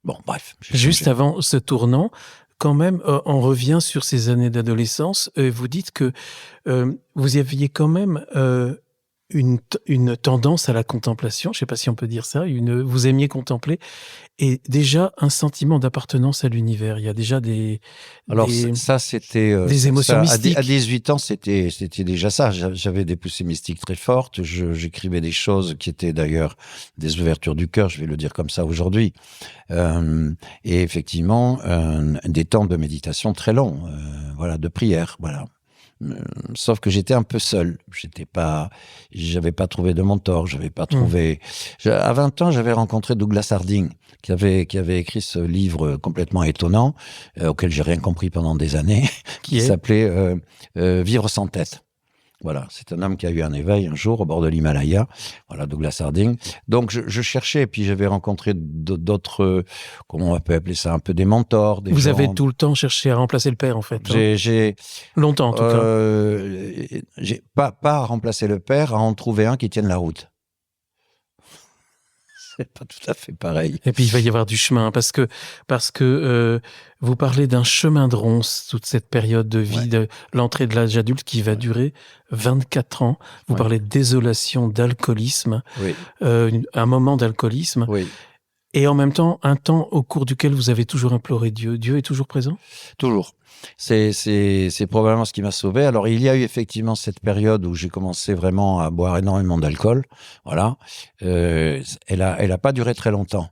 bon, bref. Juste avant ce tournant, quand même, on revient sur ces années d'adolescence. Vous dites que vous aviez quand même une tendance à la contemplation. Je ne sais pas si on peut dire ça. Vous aimiez contempler. Et déjà, un sentiment d'appartenance à l'univers. Il y a déjà c'était des émotions mystiques. À 18 ans, c'était déjà ça. J'avais des poussées mystiques très fortes. J'écrivais des choses qui étaient d'ailleurs des ouvertures du cœur, je vais le dire comme ça aujourd'hui. Et effectivement, des temps de méditation très longs, voilà, de prière, voilà. Sauf que j'étais un peu seul. J'avais pas trouvé de mentor, j'avais pas trouvé. À 20 ans, j'avais rencontré Douglas Harding, qui avait écrit ce livre complètement étonnant, auquel j'ai rien compris pendant des années, qui s'appelait Vivre sans tête. Voilà, c'est un homme qui a eu un éveil un jour au bord de l'Himalaya. Voilà, Douglas Harding. Donc, je cherchais, et puis j'avais rencontré d'autres, comment on peut appeler ça, un peu des mentors. Vous avez tout le temps cherché à remplacer le père, en fait. Longtemps, en tout cas. J'ai pas à remplacer le père, à en trouver un qui tienne la route. C'est pas tout à fait pareil. Et puis, il va y avoir du chemin, parce que vous parlez d'un chemin de ronce, toute cette période de vie, de l'entrée de l'âge adulte qui va durer 24 ans. Vous parlez de désolation, d'alcoolisme, un moment d'alcoolisme. Oui. Et en même temps, un temps au cours duquel vous avez toujours imploré Dieu. Dieu est toujours présent ? Toujours. C'est probablement ce qui m'a sauvé. Alors, il y a eu effectivement cette période où j'ai commencé vraiment à boire énormément d'alcool. Voilà. Elle a pas duré très longtemps.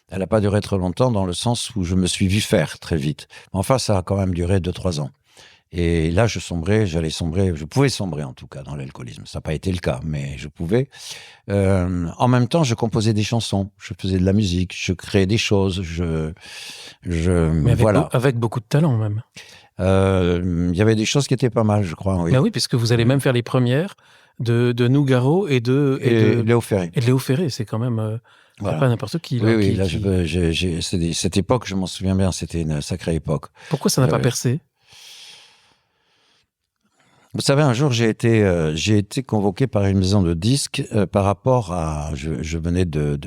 Elle a pas duré très longtemps dans le sens où je me suis vu faire très vite. Enfin, ça a quand même duré 2-3 ans. Et là, je pouvais sombrer en tout cas dans l'alcoolisme. Ça n'a pas été le cas, mais je pouvais. En même temps, je composais des chansons, je faisais de la musique, je créais des choses, mais avec beaucoup de talent même. Il y avait des choses qui étaient pas mal, je crois. Oui. Ben oui, puisque vous allez même faire les premières de Nougaro et de Léo Ferré. Et de Léo Ferré, c'est quand même voilà. pas n'importe qui. Oui, là, cette époque, je m'en souviens bien, c'était une sacrée époque. Pourquoi ça n'a pas percé ? Vous savez, un jour, j'ai été convoqué par une maison de disques par rapport à... Je venais de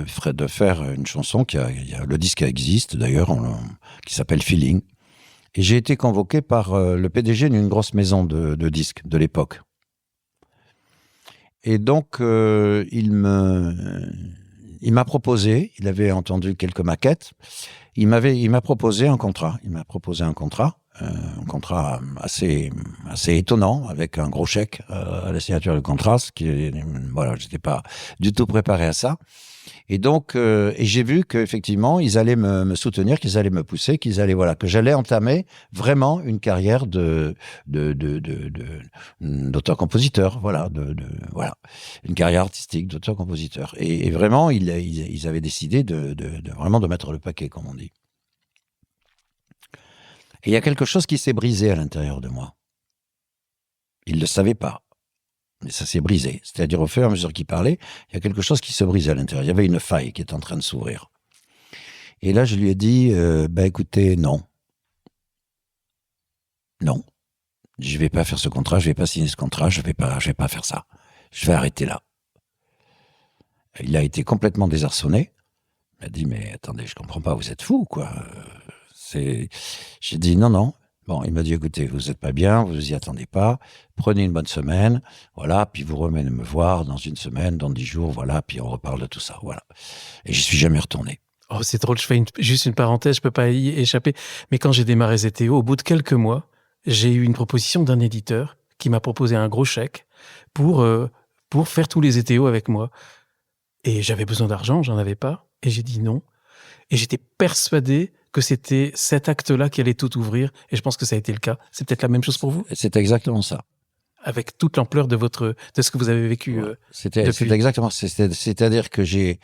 faire une chanson, le disque existe d'ailleurs, qui s'appelle Feeling. Et j'ai été convoqué par le PDG d'une grosse maison de disques de l'époque. Et donc, il m'a proposé, il avait entendu quelques maquettes, il m'a proposé un contrat. Il m'a proposé un contrat assez étonnant, avec un gros chèque à la signature du contrat, j'étais pas du tout préparé à ça. Et donc, et j'ai vu qu'effectivement, ils allaient me soutenir, qu'ils allaient me pousser, que j'allais entamer vraiment une carrière d'auteur-compositeur, voilà, une carrière artistique d'auteur-compositeur. Et vraiment, ils avaient décidé vraiment de mettre le paquet, comme on dit. Et il y a quelque chose qui s'est brisé à l'intérieur de moi. Ils ne le savaient pas. Mais ça s'est brisé. C'est-à-dire, au fur et à mesure qu'il parlait, il y a quelque chose qui se brisait à l'intérieur. Il y avait une faille qui était en train de s'ouvrir. Et là, je lui ai dit, écoutez, non. Non. Je vais pas faire ce contrat, je vais pas signer ce contrat, je vais pas faire ça. Je vais arrêter là. Il a été complètement désarçonné. Il m'a dit, mais attendez, je comprends pas, vous êtes fou, quoi. J'ai dit, non. Bon, il m'a dit, écoutez, vous n'êtes pas bien, vous vous y attendez pas, prenez une bonne semaine, voilà, puis vous revenez me voir dans une semaine, dans 10 jours, voilà, puis on reparle de tout ça, voilà. Et j'y suis jamais retourné. Oh, c'est drôle, je fais juste une parenthèse, je peux pas y échapper, mais quand j'ai démarré ZTO, au bout de quelques mois, j'ai eu une proposition d'un éditeur qui m'a proposé un gros chèque pour faire tous les ZTO avec moi. Et j'avais besoin d'argent, j'en avais pas, et j'ai dit non. Et j'étais persuadé que c'était cet acte-là qui allait tout ouvrir, et je pense que ça a été le cas. C'est peut-être la même chose pour vous ? C'est exactement ça. avec toute l'ampleur de ce que vous avez vécu C'était depuis. exactement. C'est-à-dire que j'ai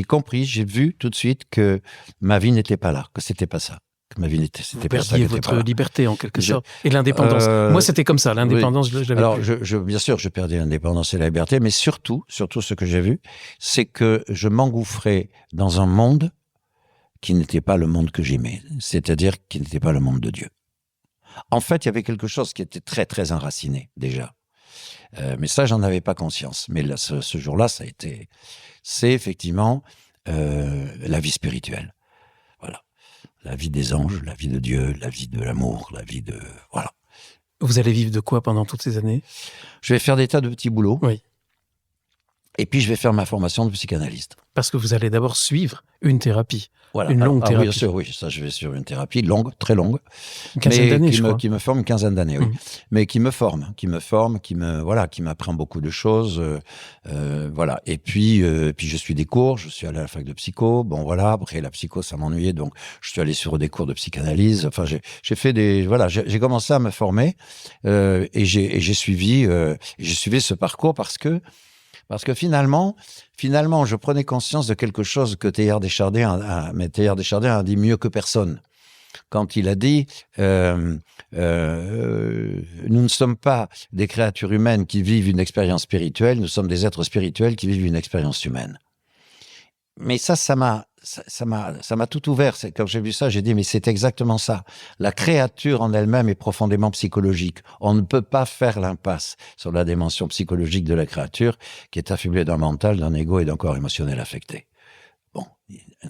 compris, j'ai vu tout de suite que ma vie n'était pas là, que c'était pas ça. Que ma vie n'était, Vous c'était pas ça. perdiez votre liberté en quelque sorte et l'indépendance. Moi, c'était comme ça. L'indépendance, oui. je l'avais Alors, plus. bien sûr, je perdais l'indépendance et la liberté, mais surtout ce que j'ai vu, c'est que je m'engouffrais dans un monde qui n'était pas le monde que j'aimais, c'est-à-dire qui n'était pas le monde de Dieu. En fait, il y avait quelque chose qui était très, très enraciné, déjà. Mais ça, j'en avais pas conscience. Mais là, ce jour-là, c'est effectivement la vie spirituelle. Voilà. La vie des anges, la vie de Dieu, la vie de l'amour, la vie de... Voilà. Vous allez vivre de quoi pendant toutes ces années? Je vais faire des tas de petits boulots. Oui. Et puis, je vais faire ma formation de psychanalyste. Parce que vous allez d'abord suivre une thérapie. Voilà. Une longue thérapie. Bien sûr, oui. Ça, je vais sur une thérapie longue, très longue. Une quinzaine d'années, je crois. Qui me forme une quinzaine d'années, oui. Mais qui me forme, qui m'apprend beaucoup de choses. Voilà. Et puis je suis des cours. Je suis allé à la fac de psycho. Bon, voilà. Après, la psycho, ça m'ennuyait. Donc, je suis allé sur des cours de psychanalyse. Enfin, j'ai fait j'ai commencé à me former. Et j'ai suivi ce parcours parce que finalement, je prenais conscience de quelque chose que Teilhard de Chardin a dit mieux que personne. Quand il a dit nous ne sommes pas des créatures humaines qui vivent une expérience spirituelle, nous sommes des êtres spirituels qui vivent une expérience humaine. Mais ça m'a tout ouvert. Quand j'ai vu ça, j'ai dit, mais c'est exactement ça. La créature en elle-même est profondément psychologique. On ne peut pas faire l'impasse sur la dimension psychologique de la créature qui est affublée d'un mental, d'un ego et d'un corps émotionnel affecté. Bon.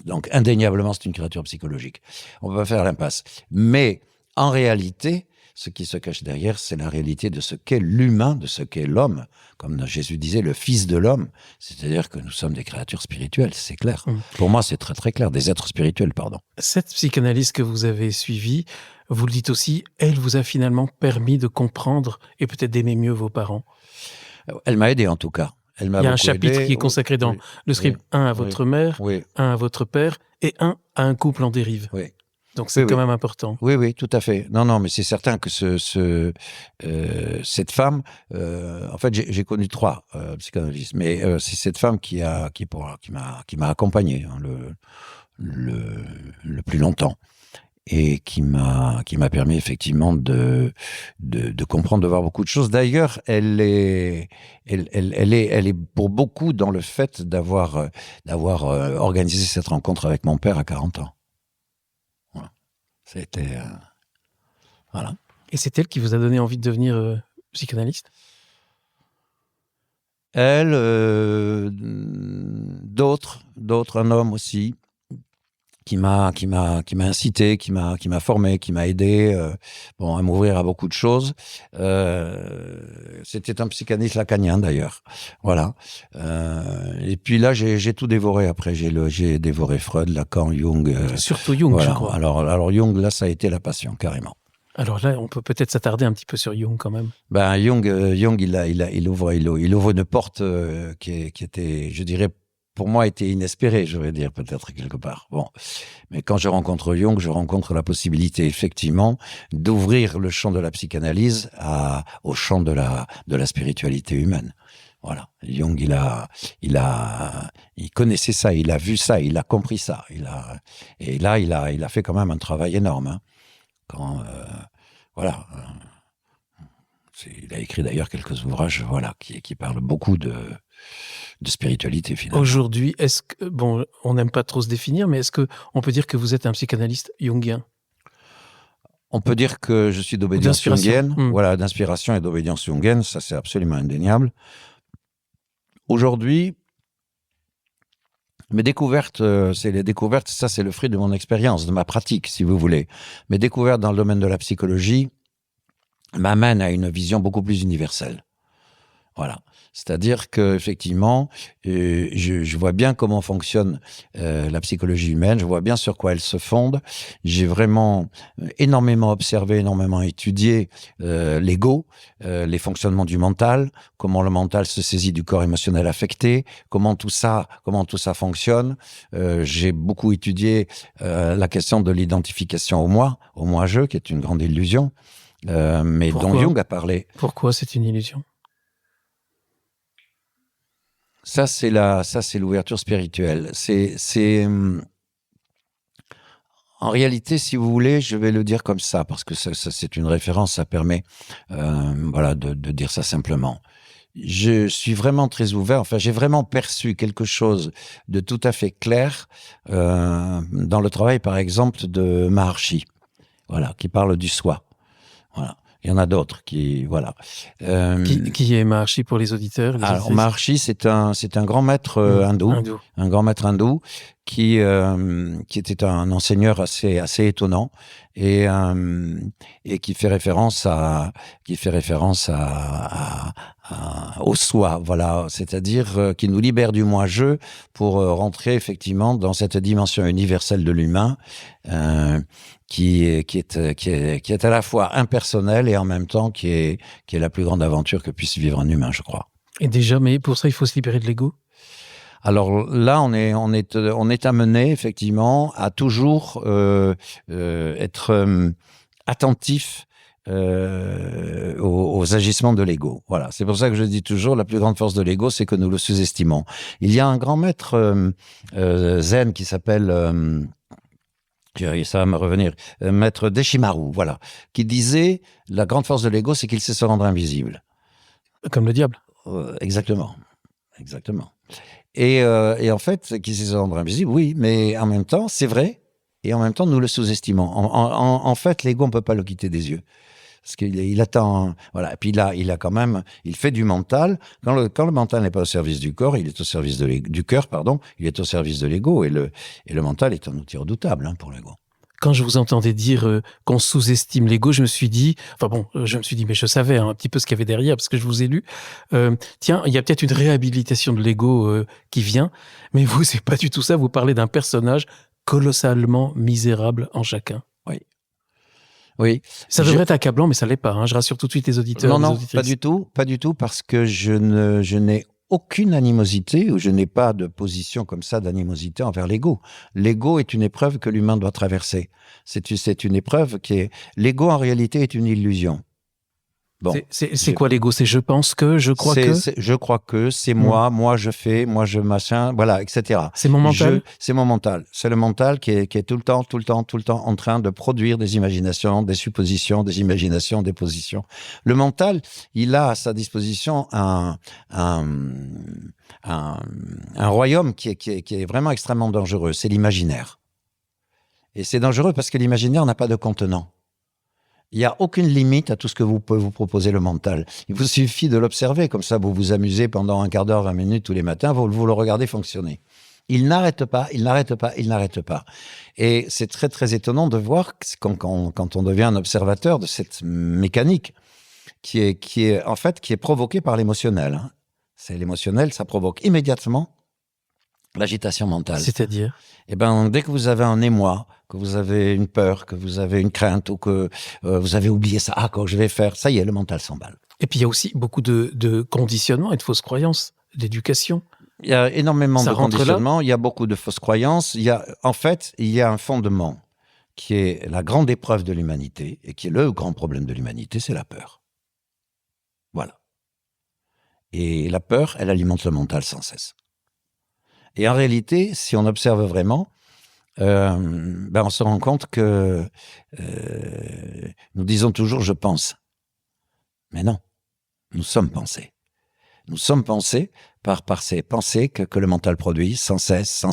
Donc, indéniablement, c'est une créature psychologique. On ne peut pas faire l'impasse. Mais, en réalité, ce qui se cache derrière, c'est la réalité de ce qu'est l'humain, de ce qu'est l'homme. Comme Jésus disait, le Fils de l'homme. C'est-à-dire que nous sommes des créatures spirituelles, c'est clair. Pour moi, c'est très très clair. Des êtres spirituels, pardon. Cette psychanalyse que vous avez suivie, vous le dites aussi, elle vous a finalement permis de comprendre et peut-être d'aimer mieux vos parents. Elle m'a aidé en tout cas. Il y a un chapitre qui est consacré dans le script, un à votre mère, un à votre père et un à un couple en dérive. Oui. Donc c'est quand même important. Oui, tout à fait. Non, mais c'est certain que cette femme, en fait, j'ai connu 3 psychanalystes, mais c'est cette femme qui m'a accompagné le plus longtemps et qui m'a permis effectivement de comprendre, de voir beaucoup de choses. D'ailleurs, elle est pour beaucoup dans le fait d'avoir organisé cette rencontre avec mon père à 40 ans. C'était... voilà. Et c'est elle qui vous a donné envie de devenir psychanalyste? Elle, d'autres, un homme aussi, qui m'a incité, qui m'a formé, qui m'a aidé à m'ouvrir à beaucoup de choses. C'était un psychanalyste lacanien d'ailleurs. Voilà. Et puis là, j'ai tout dévoré après. J'ai dévoré Freud, Lacan, Jung. Surtout Jung, voilà. je crois. Alors Jung, là, ça a été la passion, carrément. Alors là, on peut peut-être s'attarder un petit peu sur Jung quand même. Jung, il ouvre une porte qui était, je dirais, pour moi, était inespéré, je vais dire, peut-être quelque part. Bon. Mais quand je rencontre Jung, je rencontre la possibilité, effectivement, d'ouvrir le champ de la psychanalyse au champ de la spiritualité humaine. Voilà. Jung, il connaissait ça, il a vu ça, il a compris ça. Et là, il a fait quand même un travail énorme, hein. Voilà. Il a écrit d'ailleurs quelques ouvrages, voilà, qui parlent beaucoup de spiritualité, finalement. Aujourd'hui, est-ce que, on n'aime pas trop se définir, mais est-ce qu'on peut dire que vous êtes un psychanalyste jungien? On peut dire que je suis d'obédience jungienne, voilà, d'inspiration et d'obédience jungienne, ça c'est absolument indéniable. Aujourd'hui, mes découvertes, ça c'est le fruit de mon expérience, de ma pratique, si vous voulez. Mes découvertes dans le domaine de la psychologie m'amènent à une vision beaucoup plus universelle. Voilà. C'est-à-dire que effectivement, je vois bien comment fonctionne la psychologie humaine, je vois bien sur quoi elle se fonde. J'ai vraiment énormément observé, énormément étudié l'ego, les fonctionnements du mental, comment le mental se saisit du corps émotionnel affecté, comment tout ça fonctionne. J'ai beaucoup étudié la question de l'identification au moi-je, qui est une grande illusion. mais dont Jung a parlé. Pourquoi c'est une illusion? Ça, c'est l'ouverture spirituelle. En réalité, si vous voulez, je vais le dire comme ça, parce que ça c'est une référence, ça permet de dire ça simplement. Je suis vraiment très ouvert, enfin j'ai vraiment perçu quelque chose de tout à fait clair dans le travail, par exemple, de Maharshi, qui parle du soi. Voilà. Il y en a d'autres qui, voilà. Qui est Maharshi pour les auditeurs? Alors, Maharshi, c'est un grand maître hindou, un grand maître hindou qui était un enseigneur assez étonnant et qui fait référence au soi, voilà, c'est-à-dire qui nous libère du moi-je pour rentrer effectivement dans cette dimension universelle de l'humain. Qui est à la fois impersonnel et en même temps qui est la plus grande aventure que puisse vivre un humain, je crois. Et déjà, mais pour ça, il faut se libérer de l'ego? Alors là, on est amené effectivement à toujours être attentif aux agissements de l'ego. Voilà, c'est pour ça que je dis toujours, la plus grande force de l'ego, c'est que nous le sous-estimons. Il y a un grand maître zen qui s'appelle... ça va me revenir, maître Deshimaru, voilà, qui disait la grande force de l'ego, c'est qu'il sait se rendre invisible. Comme le diable. Exactement. Et en fait, qu'il sait se rendre invisible, oui, mais en même temps, c'est vrai, et en même temps, nous le sous-estimons. En fait, l'ego, on ne peut pas le quitter des yeux. Parce qu'il attend, voilà. Et puis il a quand même, il fait du mental. Quand le mental n'est pas au service du corps, il est au service du cœur, pardon. Il est au service de l'ego, et le mental est un outil redoutable pour l'ego. Quand je vous entendais dire qu'on sous-estime l'ego, je me suis dit, mais je savais un petit peu ce qu'il y avait derrière parce que je vous ai lu. Tiens, il y a peut-être une réhabilitation de l'ego qui vient, mais vous, c'est pas du tout ça. Vous parlez d'un personnage colossalement misérable en chacun. Oui. Ça devrait être accablant, mais ça l'est pas. Je rassure tout de suite les auditeurs. Non, pas du tout, parce que je n'ai aucune animosité, ou je n'ai pas de position comme ça d'animosité envers l'ego. L'ego est une épreuve que l'humain doit traverser. C'est une épreuve l'ego en réalité est une illusion. Bon, c'est quoi l'ego? C'est je pense que, je crois que. Je crois que, c'est moi je fais, moi je machin, voilà, etc. C'est mon mental. C'est mon mental. C'est le mental qui est tout le temps en train de produire des imaginations, des suppositions, des imaginations, des positions. Le mental, il a à sa disposition un royaume qui est vraiment extrêmement dangereux. C'est l'imaginaire. Et c'est dangereux parce que l'imaginaire n'a pas de contenant. Il n'y a aucune limite à tout ce que vous pouvez vous proposer le mental. Il vous suffit de l'observer, comme ça vous vous amusez pendant un quart d'heure, 20 minutes tous les matins, vous le regardez fonctionner. Il n'arrête pas. Et c'est très très étonnant de voir quand on devient un observateur de cette mécanique qui est provoquée par l'émotionnel. C'est l'émotionnel, ça provoque immédiatement l'agitation mentale. C'est-à-dire ? Dès que vous avez un émoi, que vous avez une peur, que vous avez une crainte, ou que vous avez oublié ça, quoi je vais faire, ça y est, le mental s'emballe. Et puis il y a aussi beaucoup de conditionnements et de fausses croyances, d'éducation. Il y a énormément de conditionnements, il y a beaucoup de fausses croyances. Il y a un fondement qui est la grande épreuve de l'humanité, et qui est le grand problème de l'humanité, c'est la peur. Voilà. Et la peur, elle alimente le mental sans cesse. Et en réalité, si on observe vraiment, on se rend compte que nous disons toujours « je pense ». Mais non, nous sommes pensés. Nous sommes pensés par ces pensées que le mental produit sans cesse.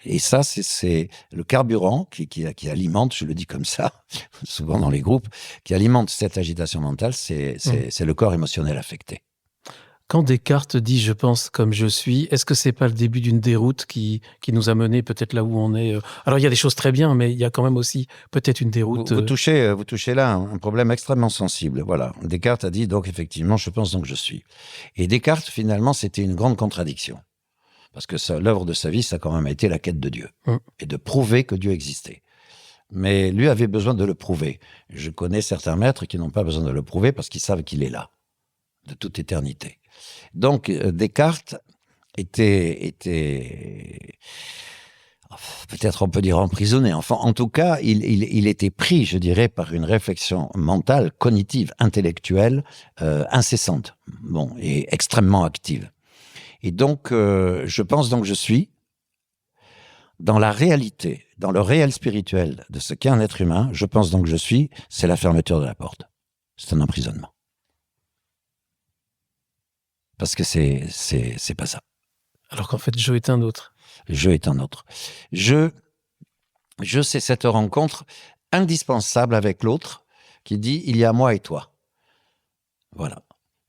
Et ça, c'est le carburant qui alimente, je le dis comme ça, souvent dans les groupes, qui alimente cette agitation mentale, c'est le corps émotionnel affecté. Quand Descartes dit « je pense comme je suis », est-ce que c'est pas le début d'une déroute qui nous a menés peut-être là où on est? Alors, il y a des choses très bien, mais il y a quand même aussi peut-être une déroute. Vous touchez là un problème extrêmement sensible. Voilà. Descartes a dit donc effectivement « je pense donc je suis ». Et Descartes, finalement, c'était une grande contradiction. Parce que l'œuvre de sa vie, ça a quand même été la quête de Dieu. Et de prouver que Dieu existait. Mais lui avait besoin de le prouver. Je connais certains maîtres qui n'ont pas besoin de le prouver parce qu'ils savent qu'il est là, de toute éternité. Donc, Descartes était peut-être on peut dire emprisonné. Enfin, en tout cas, il était pris, je dirais, par une réflexion mentale, cognitive, intellectuelle, incessante, bon, et extrêmement active. Et donc, je pense donc que je suis dans la réalité, dans le réel spirituel de ce qu'est un être humain. Je pense donc que je suis, c'est la fermeture de la porte. C'est un emprisonnement. Parce que c'est pas ça. Alors qu'en fait, je est un autre. Je est un autre. Je c'est cette rencontre indispensable avec l'autre qui dit il y a moi et toi. Voilà.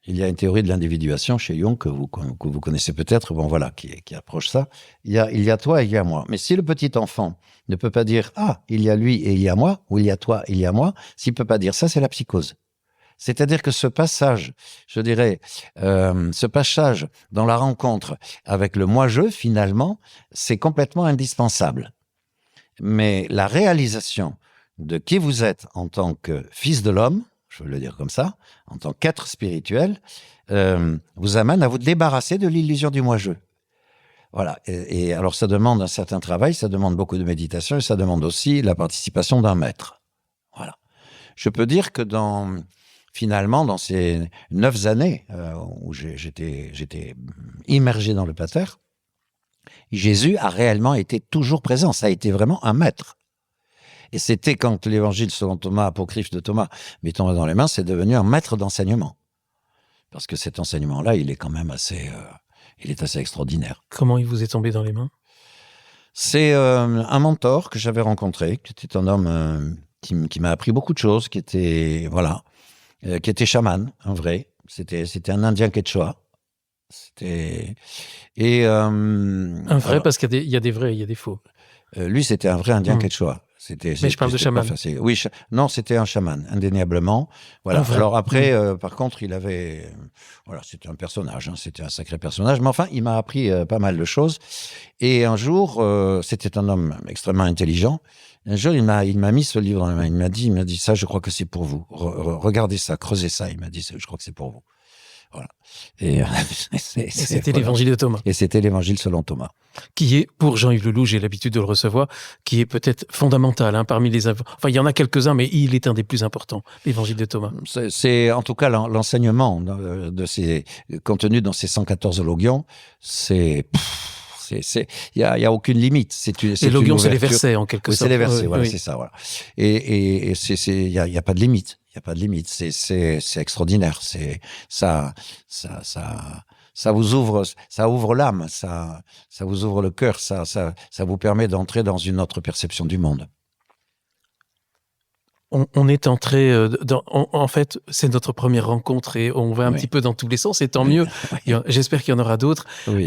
Il y a une théorie de l'individuation chez Jung que vous connaissez peut-être, bon voilà, qui approche ça. Il y a toi et il y a moi. Mais si le petit enfant ne peut pas dire ah, il y a lui et il y a moi, ou il y a toi, il y a moi, s'il peut pas dire ça, c'est la psychose. C'est-à-dire que ce passage, je dirais, ce passage dans la rencontre avec le moi-je, finalement, c'est complètement indispensable. Mais la réalisation de qui vous êtes en tant que fils de l'homme, je veux le dire comme ça, en tant qu'être spirituel, vous amène à vous débarrasser de l'illusion du moi-je. Voilà. Et alors, ça demande un certain travail, ça demande beaucoup de méditation et ça demande aussi la participation d'un maître. Voilà. Je peux dire que finalement, dans ces 9 années où j'étais immergé dans le pater, Jésus a réellement été toujours présent. Ça a été vraiment un maître. Et c'était quand l'évangile selon Thomas, apocryphe de Thomas, m'est tombé dans les mains, c'est devenu un maître d'enseignement. Parce que cet enseignement-là, il est quand même assez extraordinaire. Comment il vous est tombé dans les mains ? C'est un mentor que j'avais rencontré, qui était un homme qui m'a appris beaucoup de choses, qui était chaman, un vrai. C'était un Indien quechua. Un vrai, parce qu'il y a des vrais, il y a des faux. Lui, c'était un vrai Indien quechua. Mais je parle de chaman. Oui, non, c'était un chaman, indéniablement. Voilà. Alors après, par contre, il avait, voilà, c'était un personnage, hein, c'était un sacré personnage. Mais enfin, il m'a appris pas mal de choses. Et un jour, c'était un homme extrêmement intelligent. Un jour, il m'a mis ce livre dans la main. Il m'a dit, ça, je crois que c'est pour vous. Regardez ça, creusez ça. Il m'a dit, je crois que c'est pour vous. Voilà. Et c'était l'évangile de Thomas. Et c'était l'évangile selon Thomas. Qui est, pour Jean-Yves Leloup, j'ai l'habitude de le recevoir, qui est peut-être fondamental parmi les... Enfin, il y en a quelques-uns, mais il est un des plus importants, l'évangile de Thomas. C'est en tout cas l'enseignement de ces contenus dans ces 114 logions, il y a aucune limite. Les logions, c'est les versets, en quelque sorte. C'est les versets, voilà, c'est ça, voilà. Et il y a pas de limite. Il y a pas de limite. C'est extraordinaire. Ça vous ouvre, ça ouvre l'âme, ça vous ouvre le cœur, ça vous permet d'entrer dans une autre perception du monde. On est entré en fait, c'est notre première rencontre et on va un petit peu dans tous les sens et tant mieux. J'espère qu'il y en aura d'autres. Oui.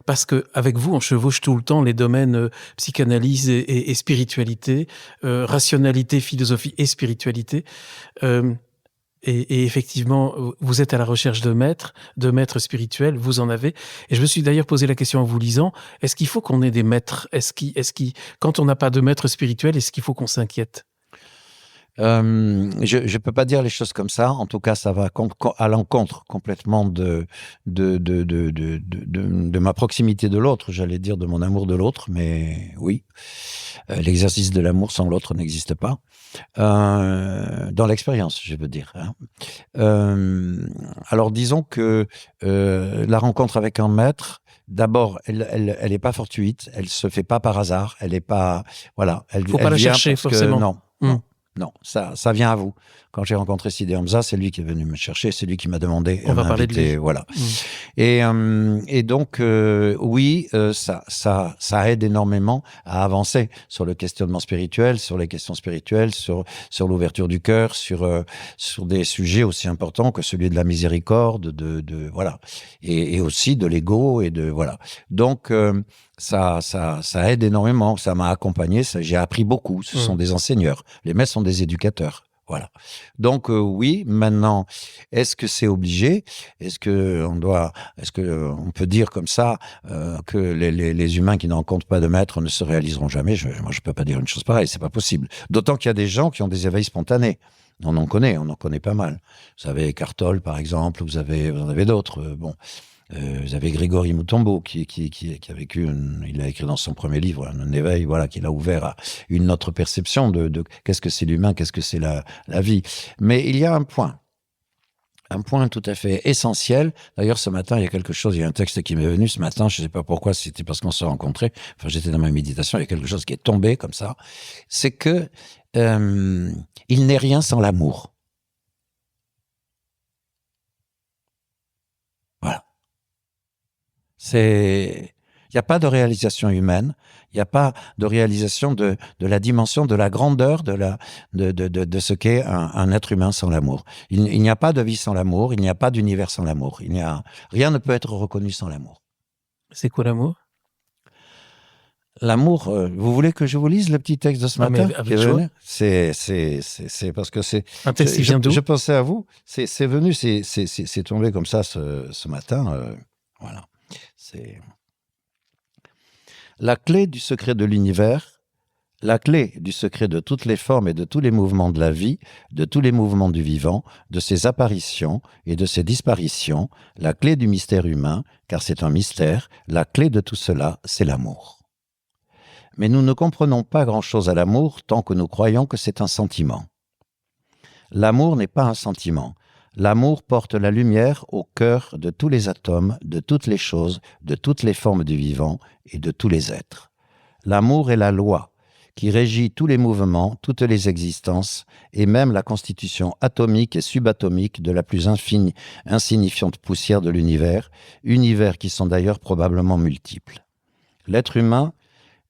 Parce que avec vous, on chevauche tout le temps les domaines psychanalyse et spiritualité, rationalité, philosophie et spiritualité. Et effectivement, vous êtes à la recherche de maîtres spirituels, vous en avez. Et je me suis d'ailleurs posé la question en vous lisant, est-ce qu'il faut qu'on ait des maîtres ? Quand on n'a pas de maître spirituel, est-ce qu'il faut qu'on s'inquiète ? Je peux pas dire les choses comme ça. En tout cas, ça va à l'encontre complètement de ma proximité de l'autre. J'allais dire de mon amour de l'autre, mais oui, l'exercice de l'amour sans l'autre n'existe pas. Dans l'expérience, je veux dire. Alors, disons que la rencontre avec un maître, d'abord, elle est pas fortuite. Elle se fait pas par hasard. Elle est pas, voilà. Faut pas la chercher forcément. Non. Non, ça vient à vous. Quand j'ai rencontré Sidi Hamza, c'est lui qui est venu me chercher, c'est lui qui m'a demandé. On va parler de lui. Voilà. Et donc, oui, ça aide énormément à avancer sur le questionnement spirituel, sur les questions spirituelles, sur l'ouverture du cœur, sur des sujets aussi importants que celui de la miséricorde, voilà, et aussi de l'ego et de voilà. Donc ça aide énormément, ça m'a accompagné, j'ai appris beaucoup. Ce sont des enseigneurs, les maîtres sont des éducateurs. Voilà. Donc oui, maintenant, est-ce que c'est obligé ? Est-ce que on peut dire comme ça que les humains qui ne rencontrent pas de maître ne se réaliseront jamais ? Moi, je peux pas dire une chose pareille, c'est pas possible. D'autant qu'il y a des gens qui ont des éveils spontanés. On en connaît pas mal. Vous avez Eckhart Tolle, par exemple, vous avez d'autres. Bon. Vous avez Grégory Mutombo qui a vécu, il a écrit dans son premier livre un éveil, voilà, qui l'a ouvert à une autre perception de qu'est-ce que c'est l'humain, qu'est-ce que c'est la vie. Mais il y a un point tout à fait essentiel. D'ailleurs, ce matin, il y a un texte qui m'est venu ce matin, je ne sais pas pourquoi, c'était parce qu'on s'est rencontrés, enfin j'étais dans ma méditation, il y a quelque chose qui est tombé comme ça, c'est que il n'est rien sans l'amour. Voilà. Il n'y a pas de réalisation humaine, il n'y a pas de réalisation de la dimension, de la grandeur de ce qu'est un être humain sans l'amour. Il n'y a pas de vie sans l'amour, il n'y a pas d'univers sans l'amour. Rien ne peut être reconnu sans l'amour. C'est quoi l'amour? L'amour, vous voulez que je vous lise le petit texte de ce matin? C'est parce que c'est... Un texte qui vient d'où? Je pensais à vous, c'est venu, c'est tombé comme ça ce matin. Voilà. C'est... La clé du secret de l'univers, la clé du secret de toutes les formes et de tous les mouvements de la vie, de tous les mouvements du vivant, de ses apparitions et de ses disparitions, la clé du mystère humain, car c'est un mystère, la clé de tout cela, c'est l'amour. Mais nous ne comprenons pas grand-chose à l'amour tant que nous croyons que c'est un sentiment. L'amour n'est pas un sentiment. L'amour porte la lumière au cœur de tous les atomes, de toutes les choses, de toutes les formes du vivant et de tous les êtres. L'amour est la loi qui régit tous les mouvements, toutes les existences et même la constitution atomique et subatomique de la plus insignifiante poussière de l'univers, univers qui sont d'ailleurs probablement multiples. L'être humain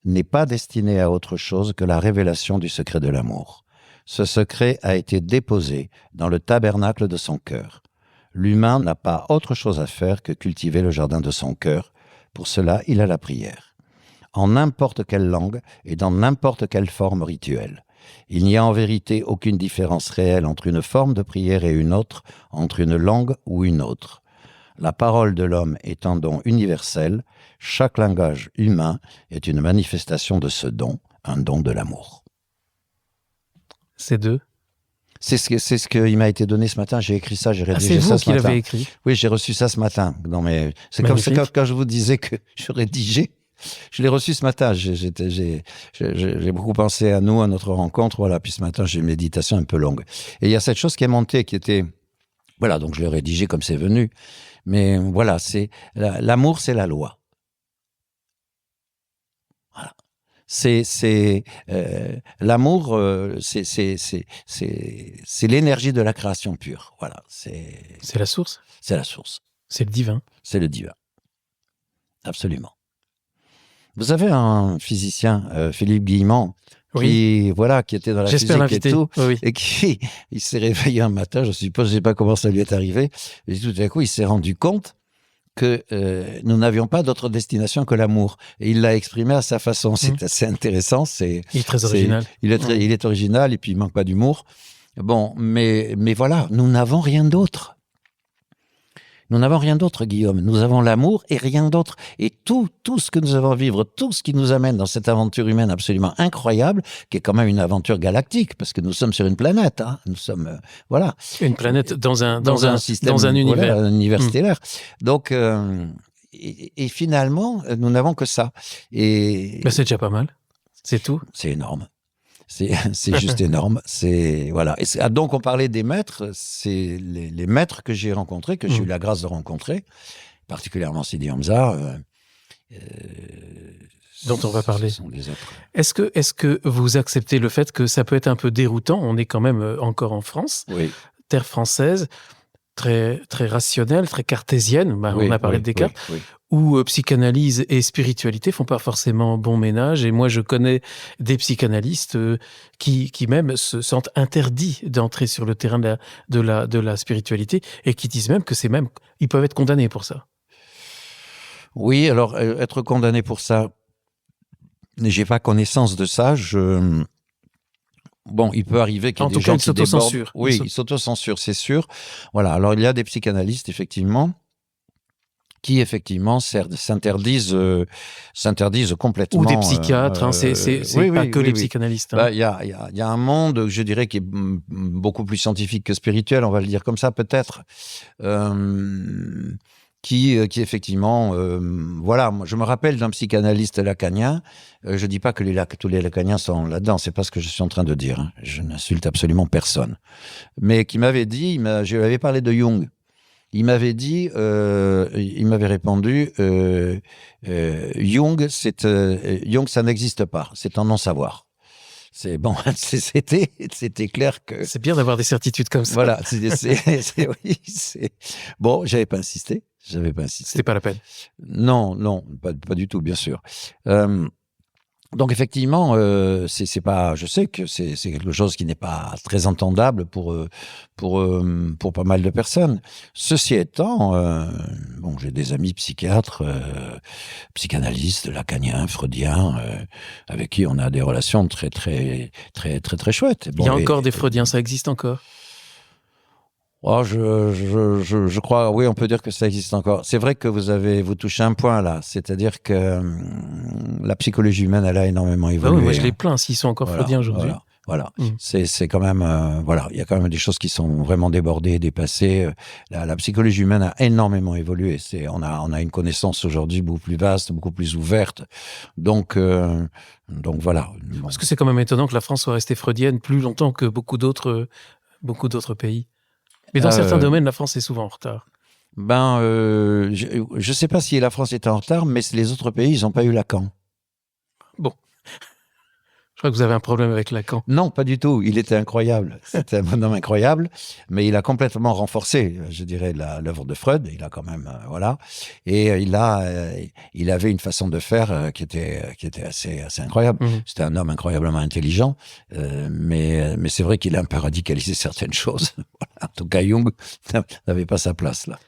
n'est pas destiné à autre chose que la révélation du secret de l'amour. Ce secret a été déposé dans le tabernacle de son cœur. L'humain n'a pas autre chose à faire que cultiver le jardin de son cœur. Pour cela, il a la prière. En n'importe quelle langue et dans n'importe quelle forme rituelle. Il n'y a en vérité aucune différence réelle entre une forme de prière et une autre, entre une langue ou une autre. La parole de l'homme est un don universel. Chaque langage humain est une manifestation de ce don, un don de l'amour. C'est deux. C'est ce qui m'a été donné ce matin. J'ai écrit ça, j'ai rédigé ça ce matin. C'est vous qui l'avez écrit? Oui, j'ai reçu ça ce matin. C'est comme quand je vous disais que je rédigeais. Je l'ai reçu ce matin. J'ai beaucoup pensé à nous, à notre rencontre. Voilà. Puis ce matin, j'ai une méditation un peu longue. Et il y a cette chose qui est montée, qui était... Voilà, donc je l'ai rédigé comme c'est venu. Mais voilà, l'amour, c'est la loi. Voilà. L'amour, c'est l'énergie de la création pure. Voilà. C'est la source. C'est la source. C'est le divin. C'est le divin. Absolument. Vous avez un physicien, Philippe Guillemont, qui était dans la physique et tout, oui. Et il s'est réveillé un matin, je suppose, je ne sais pas comment ça lui est arrivé, et tout à coup, il s'est rendu compte que nous n'avions pas d'autre destination que l'amour. Et il l'a exprimé à sa façon. C'est assez intéressant. Il est très original. Il est original et puis il manque pas d'humour. Bon, mais voilà, nous n'avons rien d'autre. Nous n'avons rien d'autre, Guillaume. Nous avons l'amour et rien d'autre. Et tout ce que nous avons à vivre, tout ce qui nous amène dans cette aventure humaine absolument incroyable, qui est quand même une aventure galactique, parce que nous sommes sur une planète. Hein. Nous sommes, voilà. Une planète dans un système, dans un univers. Voilà, un univers stellaire. Donc, et finalement, nous n'avons que ça. Et c'est déjà pas mal. C'est tout. C'est énorme. C'est juste énorme. Voilà. Et donc, on parlait des maîtres. C'est les maîtres que j'ai rencontrés, que j'ai eu la grâce de rencontrer, particulièrement Sidi Hamza. Dont on va parler. Ce sont des êtres. Est-ce que vous acceptez le fait que ça peut être un peu déroutant? On est quand même encore en France, oui. Terre française, très, très rationnelle, très cartésienne. On a parlé de Descartes. Oui. Où psychanalyse et spiritualité font pas forcément bon ménage. Et moi, je connais des psychanalystes qui même se sentent interdits d'entrer sur le terrain de la spiritualité et qui disent même que ils peuvent être condamnés pour ça. Oui, alors être condamné pour ça, j'ai pas connaissance de ça. Bon, il peut arriver qu'il y ait des gens qui débordent. Oui, ils s'autocensurent, c'est sûr. Voilà. Alors il y a des psychanalystes effectivement qui effectivement s'interdisent complètement. Ou des psychiatres, c'est pas que les psychanalystes. Il y a un monde, je dirais, qui est beaucoup plus scientifique que spirituel, on va le dire comme ça peut-être, qui effectivement, voilà, moi, je me rappelle d'un psychanalyste lacanien. Je dis pas que tous les lacaniens sont là-dedans, c'est pas ce que je suis en train de dire, hein. Je n'insulte absolument personne. Mais qui m'avait dit, je lui avais parlé de Jung. Il m'avait dit, il m'avait répondu, Jung, Jung, ça n'existe pas, c'est un non-savoir. C'est bon, c'était clair que. C'est bien d'avoir des certitudes comme ça. Voilà, oui, bon, j'avais pas insisté. C'était pas la peine. Non, pas du tout, bien sûr. Donc effectivement, c'est pas. Je sais que c'est quelque chose qui n'est pas très entendable pour pas mal de personnes. Ceci étant, bon, j'ai des amis psychiatres, psychanalystes, lacaniens, freudiens, avec qui on a des relations très chouettes. Bon, il y a encore des freudiens, ça existe encore? Oh, je crois, oui, on peut dire que ça existe encore. C'est vrai que vous touchez un point là, c'est-à-dire que la psychologie humaine, elle a énormément évolué. Oui, moi je les plains s'ils sont encore freudiens aujourd'hui. Voilà. C'est quand même, voilà, il y a quand même des choses qui sont vraiment débordées, dépassées. La psychologie humaine a énormément évolué. On a une connaissance aujourd'hui beaucoup plus vaste, beaucoup plus ouverte. Donc voilà. Parce que c'est quand même étonnant que la France soit restée freudienne plus longtemps que beaucoup d'autres pays. Mais dans certains domaines, la France est souvent en retard. Je ne sais pas si la France est en retard, mais les autres pays, ils n'ont pas eu Lacan. Bon. Je crois que vous avez un problème avec Lacan. Non, pas du tout. Il était incroyable. C'était un bonhomme incroyable, mais il a complètement renforcé, je dirais, l'œuvre de Freud. Il a quand même, voilà. Et il avait une façon de faire qui était assez incroyable. C'était un homme incroyablement intelligent, mais c'est vrai qu'il a un peu radicalisé certaines choses. En tout cas, Jung n'avait pas sa place là.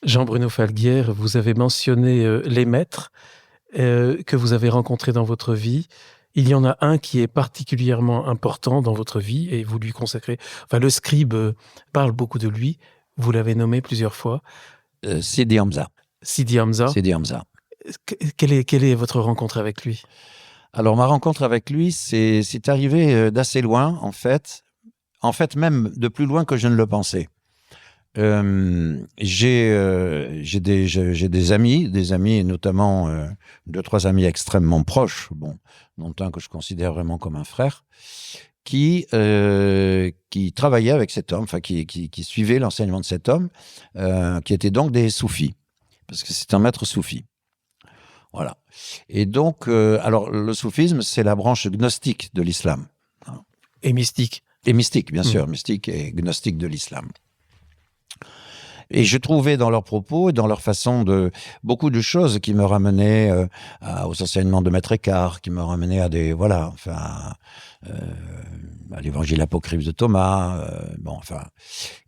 Jean-Bruno Falguière, vous avez mentionné les maîtres que vous avez rencontrés dans votre vie. Il y en a un qui est particulièrement important dans votre vie et vous lui consacrez... Enfin, le scribe parle beaucoup de lui. Vous l'avez nommé plusieurs fois. Sidi Hamza. Sidi Hamza. Sidi Hamza. Quelle est votre rencontre avec lui? Alors, ma rencontre avec lui, c'est arrivé d'assez loin, en fait. En fait, même de plus loin que je ne le pensais. J'ai des amis, notamment 2-3 amis extrêmement proches, bon, dont un que je considère vraiment comme un frère, qui travaillaient avec cet homme, enfin qui suivaient l'enseignement de cet homme, qui étaient donc des soufis, parce que c'est un maître soufi. Voilà. Et donc, alors le soufisme, c'est la branche gnostique de l'islam. Et mystique. Et mystique, bien sûr, mystique et gnostique de l'islam. Et je trouvais dans leurs propos et dans leur façon beaucoup de choses qui me ramenaient aux enseignements de Maître Eckhart, qui me ramenaient à à l'évangile apocryphe de Thomas,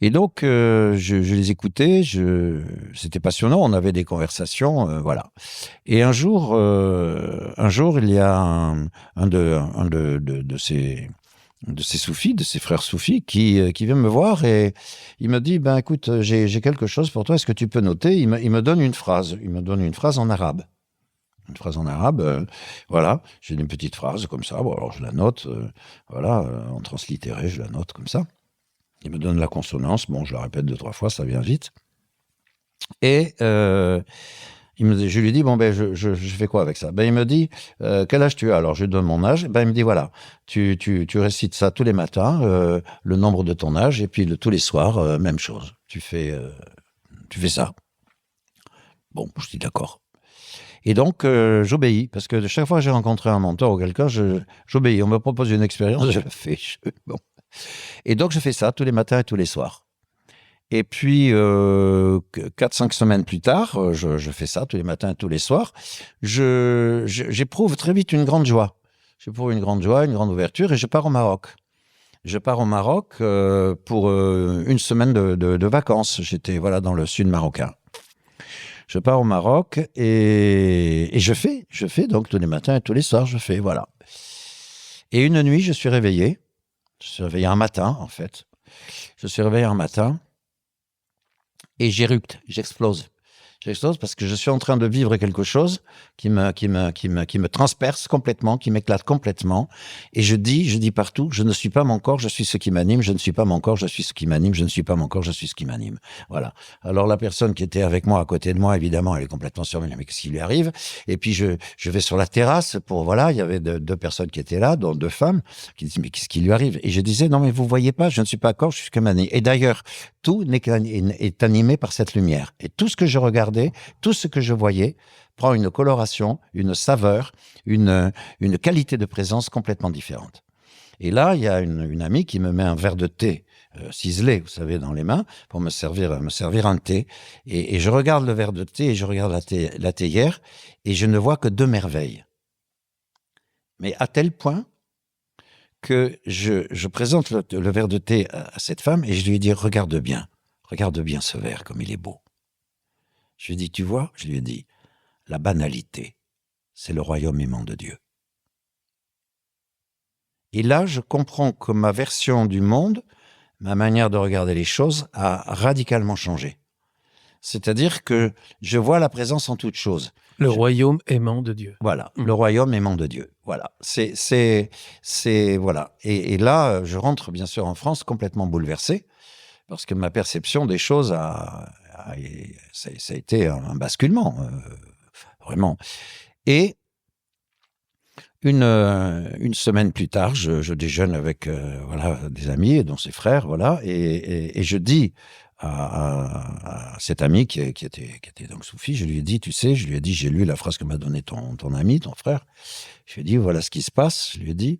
Et donc, je les écoutais, c'était passionnant, on avait des conversations, voilà. Et un jour, il y a un de ces soufis, de ces frères soufis, qui vient me voir et il me dit, écoute, j'ai quelque chose pour toi, est-ce que tu peux noter? Il me donne une phrase, en arabe. Une phrase en arabe, voilà, j'ai une petite phrase comme ça, bon, alors je la note, en translittéré, je la note comme ça. Il me donne la consonance, bon, je la répète 2-3 fois, ça vient vite. Et je lui dis, je fais quoi avec ça? Il me dit, quel âge tu as? Alors, je lui donne mon âge. Il me dit, voilà, tu récites ça tous les matins, le nombre de ton âge, et puis tous les soirs, même chose. Tu fais ça. Bon, je dis d'accord. Et donc, j'obéis, parce que de chaque fois que j'ai rencontré un mentor ou quelqu'un, j'obéis. On me propose une expérience, je la fais. Bon. Et donc, je fais ça tous les matins et tous les soirs. Et puis, 4-5 semaines plus tard, je fais ça tous les matins et tous les soirs. J'éprouve très vite une grande joie. J'éprouve une grande joie, une grande ouverture, et je pars au Maroc. Je pars au Maroc pour une semaine de vacances. J'étais dans le sud marocain. Je pars au Maroc et je fais donc tous les matins et tous les soirs, je fais, voilà. Et une nuit, je suis réveillé. Je suis réveillé un matin, en fait. Je suis réveillé un matin et j'éructe, j'explose. Parce que je suis en train de vivre quelque chose qui me transperce complètement, qui m'éclate complètement. Et je dis partout, je ne suis pas mon corps, je suis ce qui m'anime. Je ne suis pas mon corps, je suis ce qui m'anime. Je ne suis pas mon corps, je suis ce qui m'anime. Voilà. Alors la personne qui était avec moi, à côté de moi, évidemment, elle est complètement surmenée. Mais qu'est-ce qui lui arrive? Et puis je vais sur la terrasse pour, voilà, il y avait deux personnes qui étaient là, dont 2 femmes, qui disent, mais qu'est-ce qui lui arrive? Et je disais, non, mais vous voyez pas, je ne suis pas corps, je suis ce qui m'anime. Et d'ailleurs, tout est animé par cette lumière. Et tout ce que je regardais, tout ce que je voyais prend une coloration, une saveur, une qualité de présence complètement différente. Et là, il y a une amie qui me met un verre de thé ciselé, vous savez, dans les mains, pour me servir un thé. Et je regarde le verre de thé et je regarde la théière et je ne vois que 2 merveilles. Mais à tel point que je présente le verre de thé à cette femme et je lui dis, regarde bien ce verre, comme il est beau. Je lui ai dit, tu vois, je lui ai dit, la banalité, c'est le royaume aimant de Dieu. Et là, je comprends que ma version du monde, ma manière de regarder les choses a radicalement changé. C'est-à-dire que je vois la présence en toute chose. Le royaume aimant de Dieu. Voilà, le royaume aimant de Dieu. Voilà, c'est voilà. Et là, je rentre bien sûr en France complètement bouleversé parce que ma perception des choses ça a été un basculement, vraiment. Et une semaine plus tard, je déjeune avec voilà, des amis, dont ses frères, voilà, et je dis à cet ami qui était donc soufi, je lui ai dit, tu sais, je lui ai dit, j'ai lu la phrase que m'a donnée ton ami, ton frère. Je lui ai dit, voilà ce qui se passe. Je lui ai dit,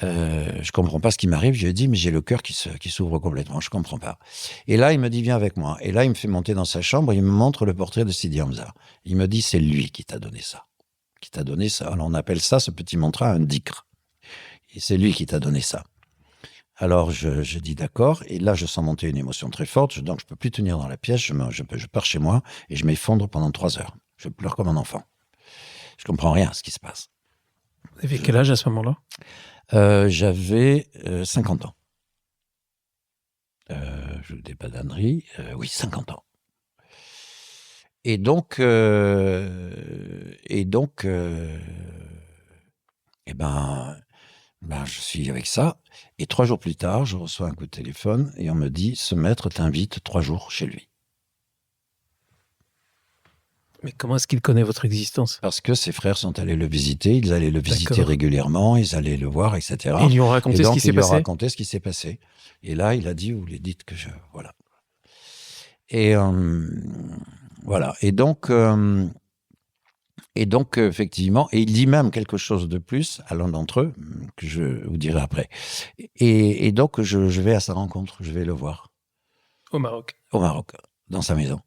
je comprends pas ce qui m'arrive. Je lui ai dit, mais j'ai le cœur qui s'ouvre complètement. Je comprends pas. Et là, il me dit, viens avec moi. Et là, il me fait monter dans sa chambre. Il me montre le portrait de Sidi Hamza. Il me dit, c'est lui qui t'a donné ça. Alors, on appelle ça, ce petit mantra, un dhikr. Et c'est lui qui t'a donné ça. Alors, je dis d'accord. Et là, je sens monter une émotion très forte. Donc, je peux plus tenir dans la pièce. Je pars chez moi et je m'effondre pendant 3 heures. Je pleure comme un enfant. Je comprends rien à ce qui se passe. Vous avez quel âge à ce moment-là? J'avais 50 ans. Je dis pas d'ânerie. Oui, 50 ans. Et donc, je suis avec ça. Et 3 jours plus tard, je reçois un coup de téléphone et on me dit, ce maître t'invite 3 jours chez lui. Mais comment est-ce qu'il connaît votre existence? Parce que ses frères sont allés le visiter, ils allaient le visiter régulièrement, ils allaient le voir, etc. Et ils lui ont raconté ce qui s'est passé? Ils lui ont raconté ce qui s'est passé. Et là, il a dit, vous lui dites que voilà. Et voilà. Et donc, effectivement, et il dit même quelque chose de plus à l'un d'entre eux, que je vous dirai après. Et donc, je vais à sa rencontre, je vais le voir. Au Maroc? Au Maroc, dans sa maison.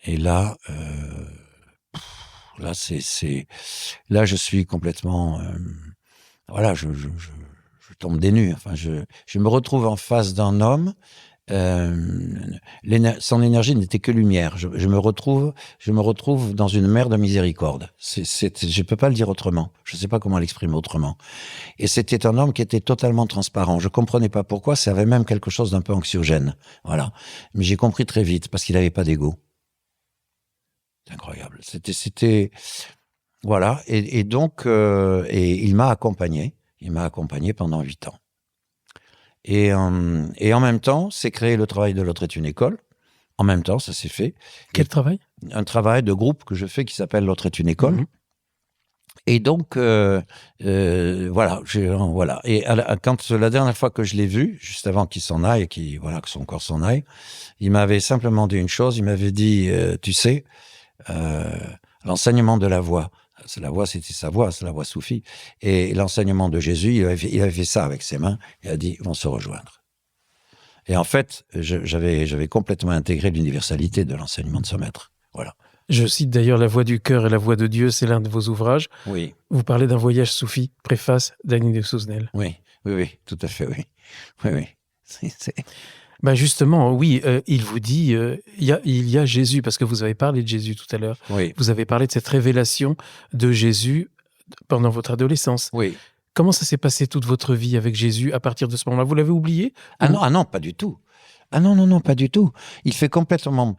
Et là, là je suis complètement, voilà, je tombe des nues. Enfin, je me retrouve en face d'un homme. Son énergie n'était que lumière. Je me retrouve dans une mer de miséricorde. Je peux pas le dire autrement. Je sais pas comment l'exprimer autrement. Et c'était un homme qui était totalement transparent. Je comprenais pas pourquoi. Ça avait même quelque chose d'un peu anxiogène. Voilà. Mais j'ai compris très vite parce qu'il avait pas d'ego. C'est incroyable. C'était voilà. Et donc, il m'a accompagné. Il m'a accompagné pendant 8 ans. Et en même temps, c'est créé le travail de l'autre est une école. En même temps, ça s'est fait. Quel travail? Un travail de groupe que je fais qui s'appelle l'autre est une école. Et donc, voilà. Et quand la dernière fois que je l'ai vu, juste avant qu'il s'en aille, que son corps s'en aille, il m'avait simplement dit une chose. Il m'avait dit, tu sais, l'enseignement de la voix. La voix, c'était sa voix, c'est la voix soufie. Et l'enseignement de Jésus, il avait fait ça avec ses mains. Il a dit, ils vont se rejoindre. Et en fait, j'avais complètement intégré l'universalité de l'enseignement de ce maître. Voilà. Je cite d'ailleurs La voix du cœur et la voix de Dieu, c'est l'un de vos ouvrages. Oui. Vous parlez d'un voyage soufi, préface d'Annie de Souzenel. Oui, tout à fait, oui. Ben justement, oui, il vous dit, il y a Jésus, parce que vous avez parlé de Jésus tout à l'heure. Oui. Vous avez parlé de cette révélation de Jésus pendant votre adolescence. Oui. Comment ça s'est passé toute votre vie avec Jésus à partir de ce moment-là? Vous l'avez oublié? Ah non, pas du tout. Ah non, non, non, pas du tout. Il fait complètement...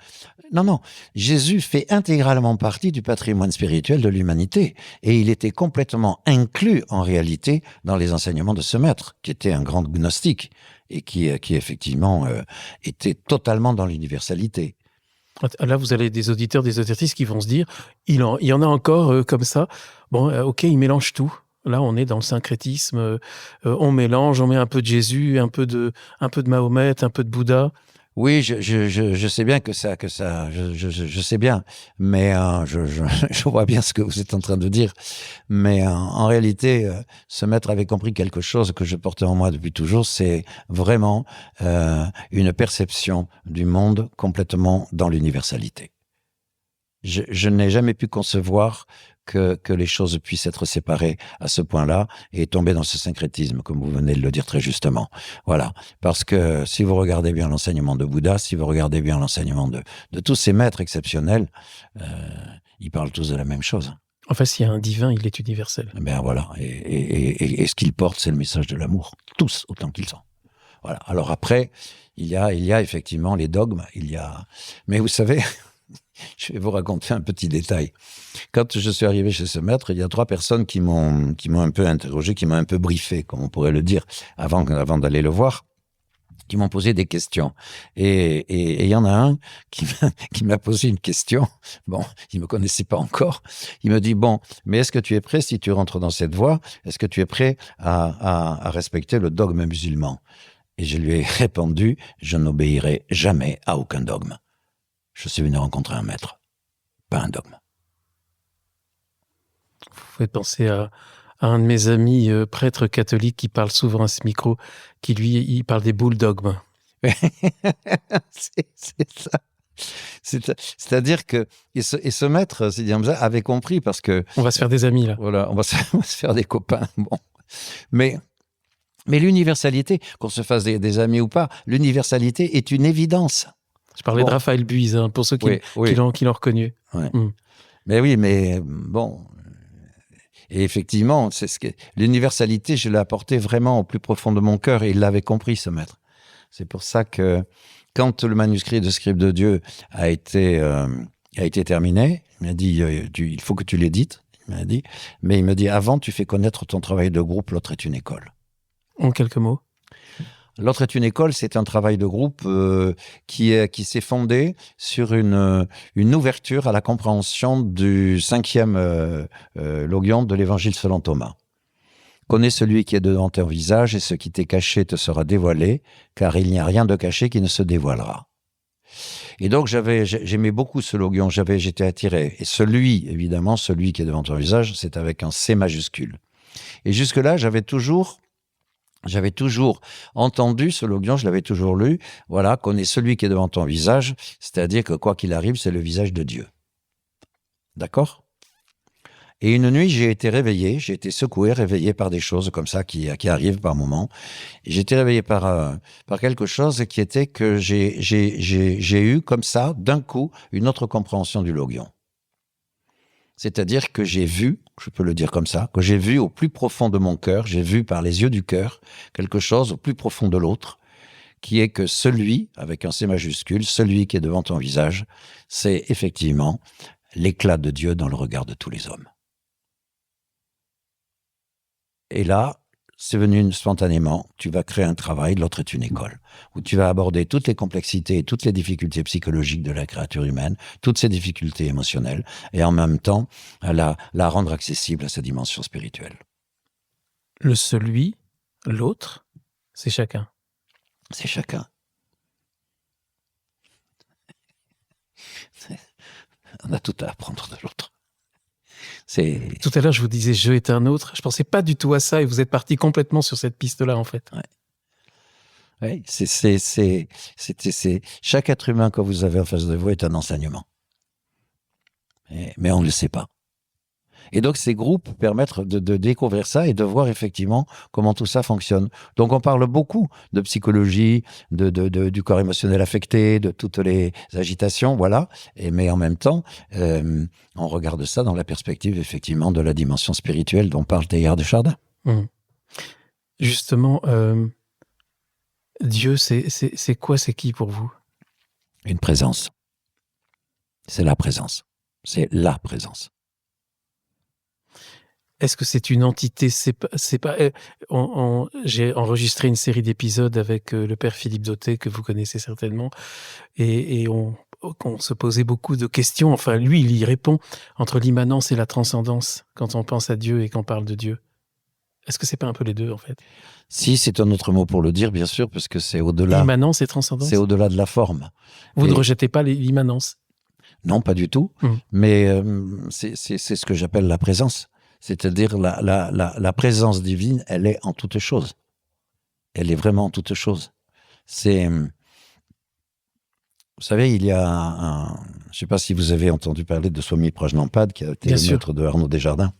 Non, non. Jésus fait intégralement partie du patrimoine spirituel de l'humanité. Et il était complètement inclus, en réalité, dans les enseignements de ce maître, qui était un grand gnostique et qui effectivement, était totalement dans l'universalité. Là, vous avez des auditeurs, des auditrices qui vont se dire, il y en a encore comme ça. Bon, ok, il mélange tout. Là, on est dans le syncrétisme. On mélange, on met un peu de Jésus, un peu de Mahomet, un peu de Bouddha. Oui, je sais bien que ça, je sais bien, mais je vois bien ce que vous êtes en train de dire. Mais en réalité, ce maître avait compris quelque chose que je portais en moi depuis toujours, c'est vraiment une perception du monde complètement dans l'universalité. Je n'ai jamais pu concevoir que les choses puissent être séparées à ce point-là et tomber dans ce syncrétisme, comme vous venez de le dire très justement. Voilà. Parce que si vous regardez bien l'enseignement de Bouddha, si vous regardez bien l'enseignement de tous ces maîtres exceptionnels, ils parlent tous de la même chose. Enfin, s'il y a un divin, il est universel. Ben voilà. Et ce qu'ils portent, c'est le message de l'amour. Tous, autant qu'ils sont. Voilà. Alors après, il y a effectivement les dogmes. Mais vous savez... Je vais vous raconter un petit détail. Quand je suis arrivé chez ce maître, il y a 3 personnes qui m'ont un peu interrogé, qui m'ont un peu briefé, comme on pourrait le dire, avant d'aller le voir, qui m'ont posé des questions. Et il y en a un qui m'a posé une question. Bon, il me connaissait pas encore. Il me dit, bon, mais est-ce que tu es prêt, si tu rentres dans cette voie, est-ce que tu es prêt à respecter le dogme musulman? Et je lui ai répondu, je n'obéirai jamais à aucun dogme. Je suis venu rencontrer un maître, pas un dogme. Vous faites penser à un de mes amis prêtres catholiques qui parle souvent à ce micro, qui lui, il parle des boules dogmes. C'est ça. C'est-à-dire que, et ce maître, Sidi Hamza, avait compris parce que... On va se faire des amis, là. Voilà, on va se faire des copains. Bon. Mais l'universalité, qu'on se fasse des amis ou pas, l'universalité est une évidence. Je parlais de Raphaël Buise, hein, pour ceux qui l'ont reconnu. Ouais. Mais oui, mais bon. Et effectivement, l'universalité, je l'ai apportée vraiment au plus profond de mon cœur et il l'avait compris, ce maître. C'est pour ça que quand le manuscrit de Scribe de Dieu a été terminé, il m'a dit, il faut que tu l'édites. Il m'a dit, mais il me dit, avant, tu fais connaître ton travail de groupe, l'autre est une école. En quelques mots. L'autre est une école, c'est un travail de groupe qui s'est fondé sur une ouverture à la compréhension du 5e logion de l'Évangile selon Thomas. Connais celui qui est devant ton visage et ce qui t'est caché te sera dévoilé, car il n'y a rien de caché qui ne se dévoilera. Et donc j'aimais beaucoup ce logion, j'étais attiré. Et celui qui est devant ton visage, c'est avec un C majuscule. Et jusque-là, j'avais toujours entendu ce logion, je l'avais toujours lu. Voilà, connais celui qui est devant ton visage, c'est-à-dire que quoi qu'il arrive, c'est le visage de Dieu. D'accord ? Et une nuit, j'ai été secoué, réveillé par des choses comme ça qui arrivent par moments. Et j'ai été réveillé par quelque chose qui était que j'ai eu comme ça, d'un coup, une autre compréhension du logion. C'est-à-dire que j'ai vu, je peux le dire comme ça, que j'ai vu au plus profond de mon cœur, j'ai vu par les yeux du cœur quelque chose au plus profond de l'autre, qui est que celui, avec un C majuscule, celui qui est devant ton visage, c'est effectivement l'éclat de Dieu dans le regard de tous les hommes. Et là, c'est venu spontanément, tu vas créer un travail, l'autre est une école, où tu vas aborder toutes les complexités et toutes les difficultés psychologiques de la créature humaine, toutes ces difficultés émotionnelles, et en même temps, la rendre accessible à sa dimension spirituelle. Le celui, l'autre, c'est chacun. C'est chacun. On a tout à apprendre de l'autre. Tout à l'heure, je vous disais « je est un autre ». Je ne pensais pas du tout à ça et vous êtes parti complètement sur cette piste-là, en fait. Ouais. Chaque être humain que vous avez en face de vous est un enseignement. Mais on ne le sait pas. Et donc, ces groupes permettent de découvrir ça et de voir effectivement comment tout ça fonctionne. Donc, on parle beaucoup de psychologie, du corps émotionnel affecté, de toutes les agitations, voilà. Mais en même temps, on regarde ça dans la perspective, effectivement, de la dimension spirituelle dont parle Teilhard de Chardin. Justement, Dieu, c'est quoi, c'est qui pour vous? Une présence. C'est la présence. C'est la présence. Est-ce que c'est une entité? C'est pas. J'ai enregistré une série d'épisodes avec le père Philippe Dauté, que vous connaissez certainement, et on se posait beaucoup de questions. Enfin, lui, il y répond entre l'immanence et la transcendance quand on pense à Dieu et qu'on parle de Dieu. Est-ce que c'est pas un peu les deux, en fait? Si, c'est un autre mot pour le dire, bien sûr, parce que c'est au-delà. Immanence et transcendance. C'est au-delà de la forme. Vous ne rejetez pas l'immanence? Non, pas du tout. Mais c'est ce que j'appelle la présence. C'est-à-dire la présence divine, elle est en toutes choses. Elle est vraiment en toutes choses. Vous savez, il y a je ne sais pas si vous avez entendu parler de Swami Prajnampad, qui a été le maître de Arnaud Desjardins.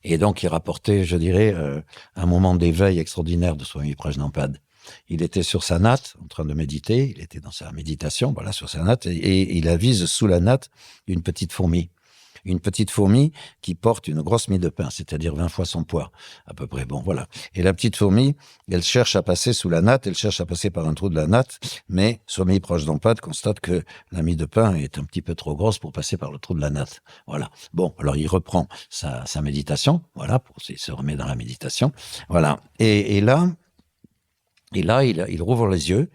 Et donc, il rapportait, je dirais, un moment d'éveil extraordinaire de Swami Prajnampad. Il était sur sa natte, en train de méditer. Il était dans sa méditation, voilà, sur sa natte, et il avise sous la natte une petite fourmi. Une petite fourmi qui porte une grosse mie de pain, c'est-à-dire 20 fois son poids, à peu près. Bon, voilà. Et la petite fourmi, elle cherche à passer sous la natte, elle cherche à passer par un trou de la natte, mais Swami Prajnampad constate que la mie de pain est un petit peu trop grosse pour passer par le trou de la natte. Voilà. Bon, alors il reprend sa méditation, voilà, il se remet dans la méditation. Voilà. Et là, il rouvre les yeux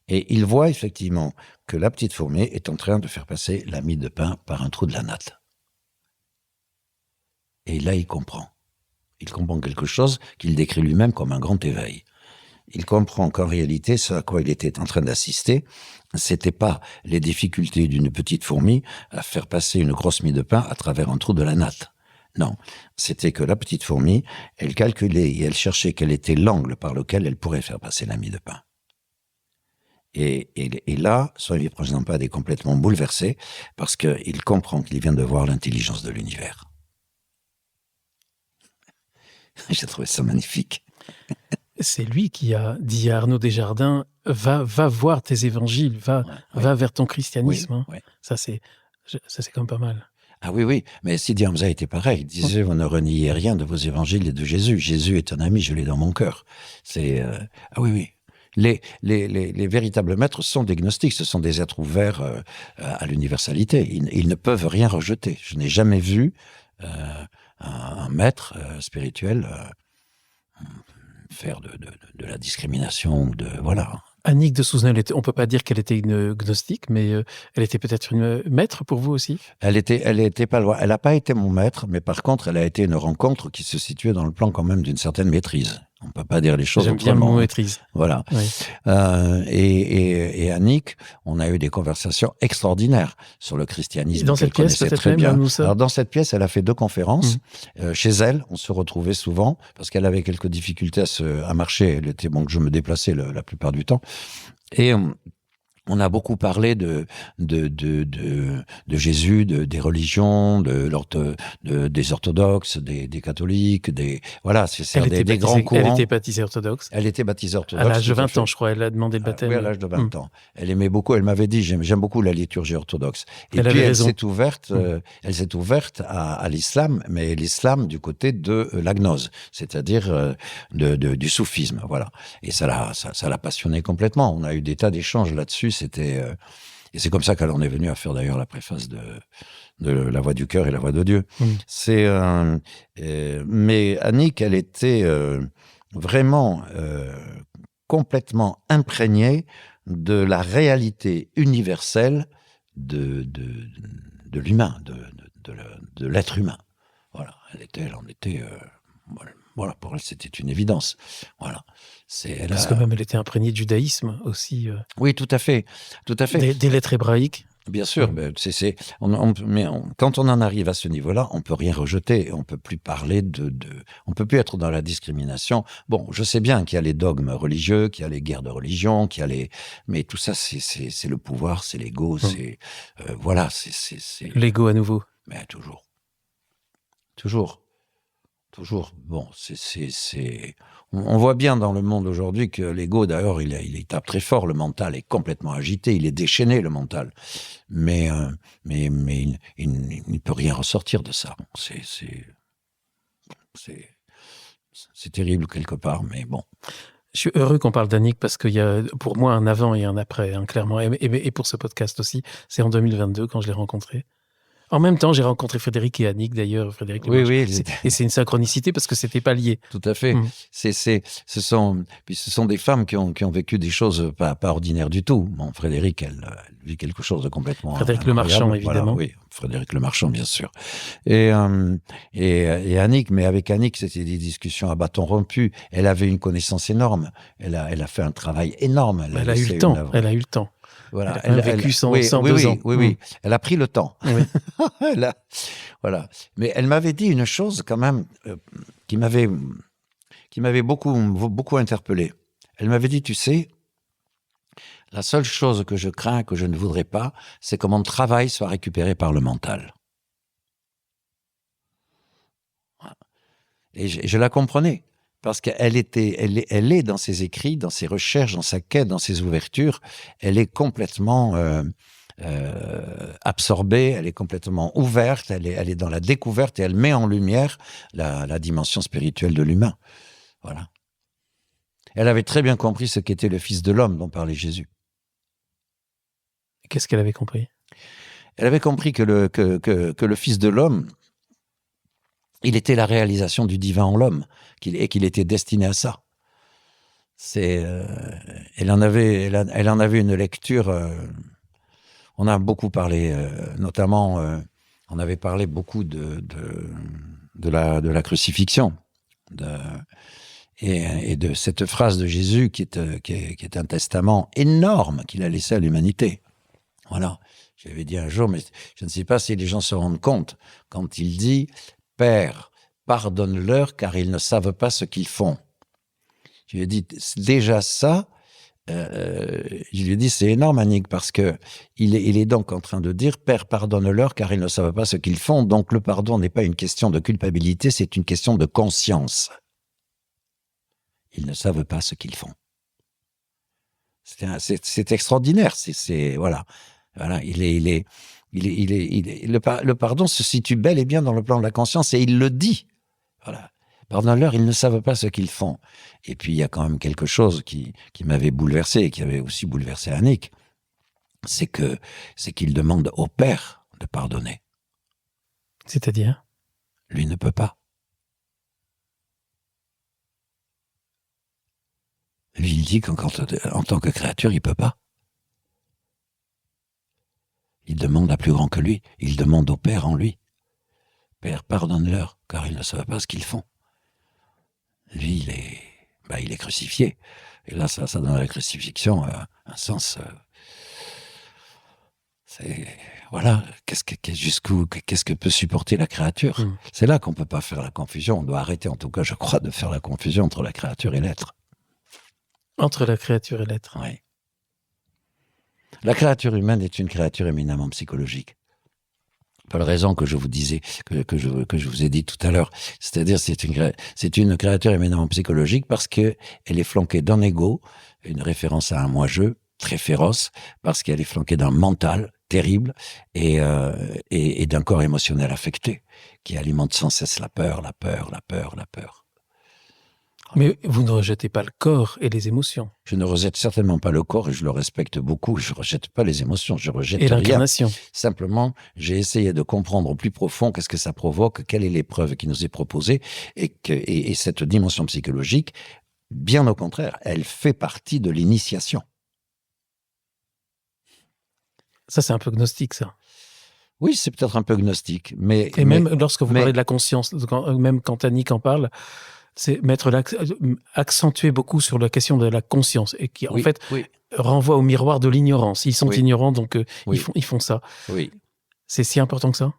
et il voit effectivement que la petite fourmi est en train de faire passer la mie de pain par un trou de la natte. Et là, il comprend. Il comprend quelque chose qu'il décrit lui-même comme un grand éveil. Il comprend qu'en réalité, ce à quoi il était en train d'assister, c'était pas les difficultés d'une petite fourmi à faire passer une grosse mie de pain à travers un trou de la natte. Non, c'était que la petite fourmi, elle calculait et elle cherchait quel était l'angle par lequel elle pourrait faire passer la mie de pain. Et là, Swami Prajnampad est complètement bouleversé parce qu'il comprend qu'il vient de voir l'intelligence de l'univers. J'ai trouvé ça magnifique. C'est lui qui a dit à Arnaud Desjardins, va voir tes évangiles, va vers ton christianisme. Oui, hein. Ça, c'est quand même pas mal. Ah oui, mais Sidi Hamza était pareil. Il disait, vous ne reniez rien de vos évangiles et de Jésus. Jésus est un ami, je l'ai dans mon cœur. Ah oui. Les véritables maîtres sont des gnostiques, ce sont des êtres ouverts à l'universalité. Ils ne peuvent rien rejeter. Je n'ai jamais vu un maître spirituel faire de la discrimination, voilà. Annick de Souzenel, on ne peut pas dire qu'elle était une gnostique, mais elle était peut-être une maître pour vous aussi? Elle était pas loin. Elle n'a pas été mon maître, mais par contre, elle a été une rencontre qui se situait dans le plan quand même d'une certaine maîtrise. On ne peut pas dire les choses autrement. J'aime bien le mot maîtrise. Voilà. Oui. Et Annick, on a eu des conversations extraordinaires sur le christianisme. Dans cette pièce, peut-être très même, bien. nous sommes. Alors, dans cette pièce, elle a fait 2 conférences. Chez elle, on se retrouvait souvent parce qu'elle avait quelques difficultés à marcher. Elle était bon que je me déplaçais la plupart du temps. Et on a beaucoup parlé de Jésus, des religions, des orthodoxes, des catholiques, voilà, c'est des grands courants. Elle était baptisée orthodoxe. Elle était baptisée orthodoxe. À l'âge de 20 ans, je crois, elle a demandé le baptême. Oui, à l'âge de 20 ans. Elle aimait beaucoup, elle m'avait dit, j'aime beaucoup la liturgie orthodoxe. Et puis elle s'est ouverte à l'islam, mais l'islam du côté de la gnose, c'est-à-dire du soufisme, voilà. Et ça l'a passionnée complètement. On a eu des tas d'échanges là-dessus. Et c'est comme ça qu'elle en est venue à faire d'ailleurs la préface de La Voix du cœur et La Voix de Dieu. Mais Annick, elle était vraiment complètement imprégnée de la réalité universelle de l'humain, de l'être humain. Voilà, elle en était. Voilà, pour elle, c'était une évidence. Voilà. Parce que même elle était imprégnée de judaïsme aussi. Oui, tout à fait. Des lettres hébraïques. Bien sûr, mais quand on en arrive à ce niveau-là, on peut rien rejeter. On peut plus parler on peut plus être dans la discrimination. Bon, je sais bien qu'il y a les dogmes religieux, qu'il y a les guerres de religion, mais tout ça, c'est le pouvoir, c'est l'ego, c'est voilà, c'est l'ego à nouveau. Mais toujours. Bon, on voit bien dans le monde aujourd'hui que l'ego, d'ailleurs, il tape très fort, le mental est complètement agité, il est déchaîné, le mental. Mais il ne peut rien ressortir de ça. C'est terrible quelque part, mais bon. Je suis heureux qu'on parle d'Annick parce qu'il y a pour moi un avant et un après, hein, clairement. Et pour ce podcast aussi, c'est en 2022 quand je l'ai rencontré. En même temps, j'ai rencontré Frédéric et Annick, d'ailleurs. Frédéric Oui, oui. Et c'est une synchronicité parce que c'était pas lié. Tout à fait. Ce sont des femmes qui ont vécu des choses pas ordinaires du tout. Bon, Frédéric, elle vit quelque chose de complètement Frédéric Le Marchand, évidemment. Voilà, oui, Frédéric Le Marchand, bien sûr. Et Annick, mais avec Annick, c'était des discussions à bâton rompu. Elle avait une connaissance énorme. Elle a fait un travail énorme. Elle a eu le temps. Elle a eu le temps. Voilà. Elle a vécu 102 ans. Oui. Elle a pris le temps. Oui. Voilà. Mais elle m'avait dit une chose quand même qui m'avait beaucoup interpellé. Elle m'avait dit, tu sais, la seule chose que je crains, que je ne voudrais pas, c'est que mon travail soit récupéré par le mental. Et je la comprenais. Parce qu'elle est dans ses écrits, dans ses recherches, dans sa quête, dans ses ouvertures, elle est complètement absorbée, elle est complètement ouverte, elle est dans la découverte et elle met en lumière la dimension spirituelle de l'humain. Voilà. Elle avait très bien compris ce qu'était le Fils de l'homme dont parlait Jésus. Qu'est-ce qu'elle avait compris ? Elle avait compris que le Fils de l'homme, il était la réalisation du divin en l'homme, et qu'il était destiné à ça. Elle en avait une lecture. On a beaucoup parlé, notamment, on avait parlé beaucoup de la crucifixion, et de cette phrase de Jésus qui est un testament énorme qu'il a laissé à l'humanité. Voilà. J'avais dit un jour, mais je ne sais pas si les gens se rendent compte, quand il dit « Père, pardonne-leur car ils ne savent pas ce qu'ils font ». Je lui ai dit, déjà ça, je lui ai dit, c'est énorme, Annick, parce que il est donc en train de dire, Père, pardonne-leur car ils ne savent pas ce qu'ils font. Donc le pardon n'est pas une question de culpabilité, c'est une question de conscience. Ils ne savent pas ce qu'ils font. C'est extraordinaire. Voilà. Le pardon se situe bel et bien dans le plan de la conscience et il le dit. Voilà. Pardonne-leur, ils ne savent pas ce qu'ils font. Et puis, il y a quand même quelque chose qui m'avait bouleversé et qui avait aussi bouleversé Annick. C'est qu'il demande au Père de pardonner. C'est-à-dire ? Lui ne peut pas. Lui, il dit qu'en tant que créature, il ne peut pas. Il demande à plus grand que lui. Il demande au Père en lui. Père, pardonne-leur, car ils ne savent pas ce qu'ils font. Lui, il est crucifié. Et là, ça donne à la crucifixion un sens. Voilà, qu'est-ce que peut supporter la créature ? C'est là qu'on ne peut pas faire la confusion. On doit arrêter, en tout cas, je crois, de faire la confusion entre la créature et l'être. Entre la créature et l'être. Oui. La créature humaine est une créature éminemment psychologique. Pour la raison que je vous disais, que je vous ai dit tout à l'heure. C'est-à-dire, c'est une créature éminemment psychologique parce qu'elle est flanquée d'un ego, une référence à un moi-je très féroce, parce qu'elle est flanquée d'un mental terrible et d'un corps émotionnel affecté qui alimente sans cesse la peur. Mais vous ne rejetez pas le corps et les émotions. Je ne rejette certainement pas le corps et je le respecte beaucoup. Je ne rejette pas les émotions, je rejette rien. Et l'incarnation. Simplement, j'ai essayé de comprendre au plus profond qu'est-ce que ça provoque, quelle est l'épreuve qui nous est proposée et cette dimension psychologique, bien au contraire, elle fait partie de l'initiation. Ça, c'est un peu gnostique, ça. Oui, c'est peut-être un peu gnostique. Même lorsque vous parlez de la conscience, même quand Annick en parle, c'est accentuer beaucoup sur la question de la conscience et qui, en fait, renvoie au miroir de l'ignorance. Ils sont ignorants, donc ils font ça. Oui. C'est si important que ça ?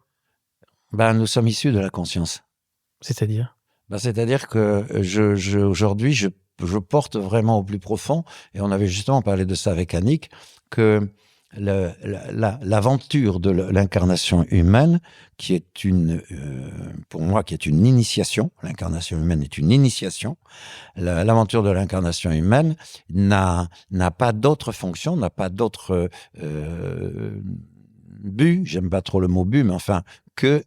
Nous sommes issus de la conscience. C'est-à-dire ? C'est-à-dire que aujourd'hui, je porte vraiment au plus profond, et on avait justement parlé de ça avec Annick, que l'aventure de l'incarnation humaine, qui est pour moi, qui est une initiation. L'incarnation humaine est une initiation. L'aventure de l'incarnation humaine n'a pas d'autre fonction, n'a pas d'autre but. J'aime pas trop le mot but, mais enfin que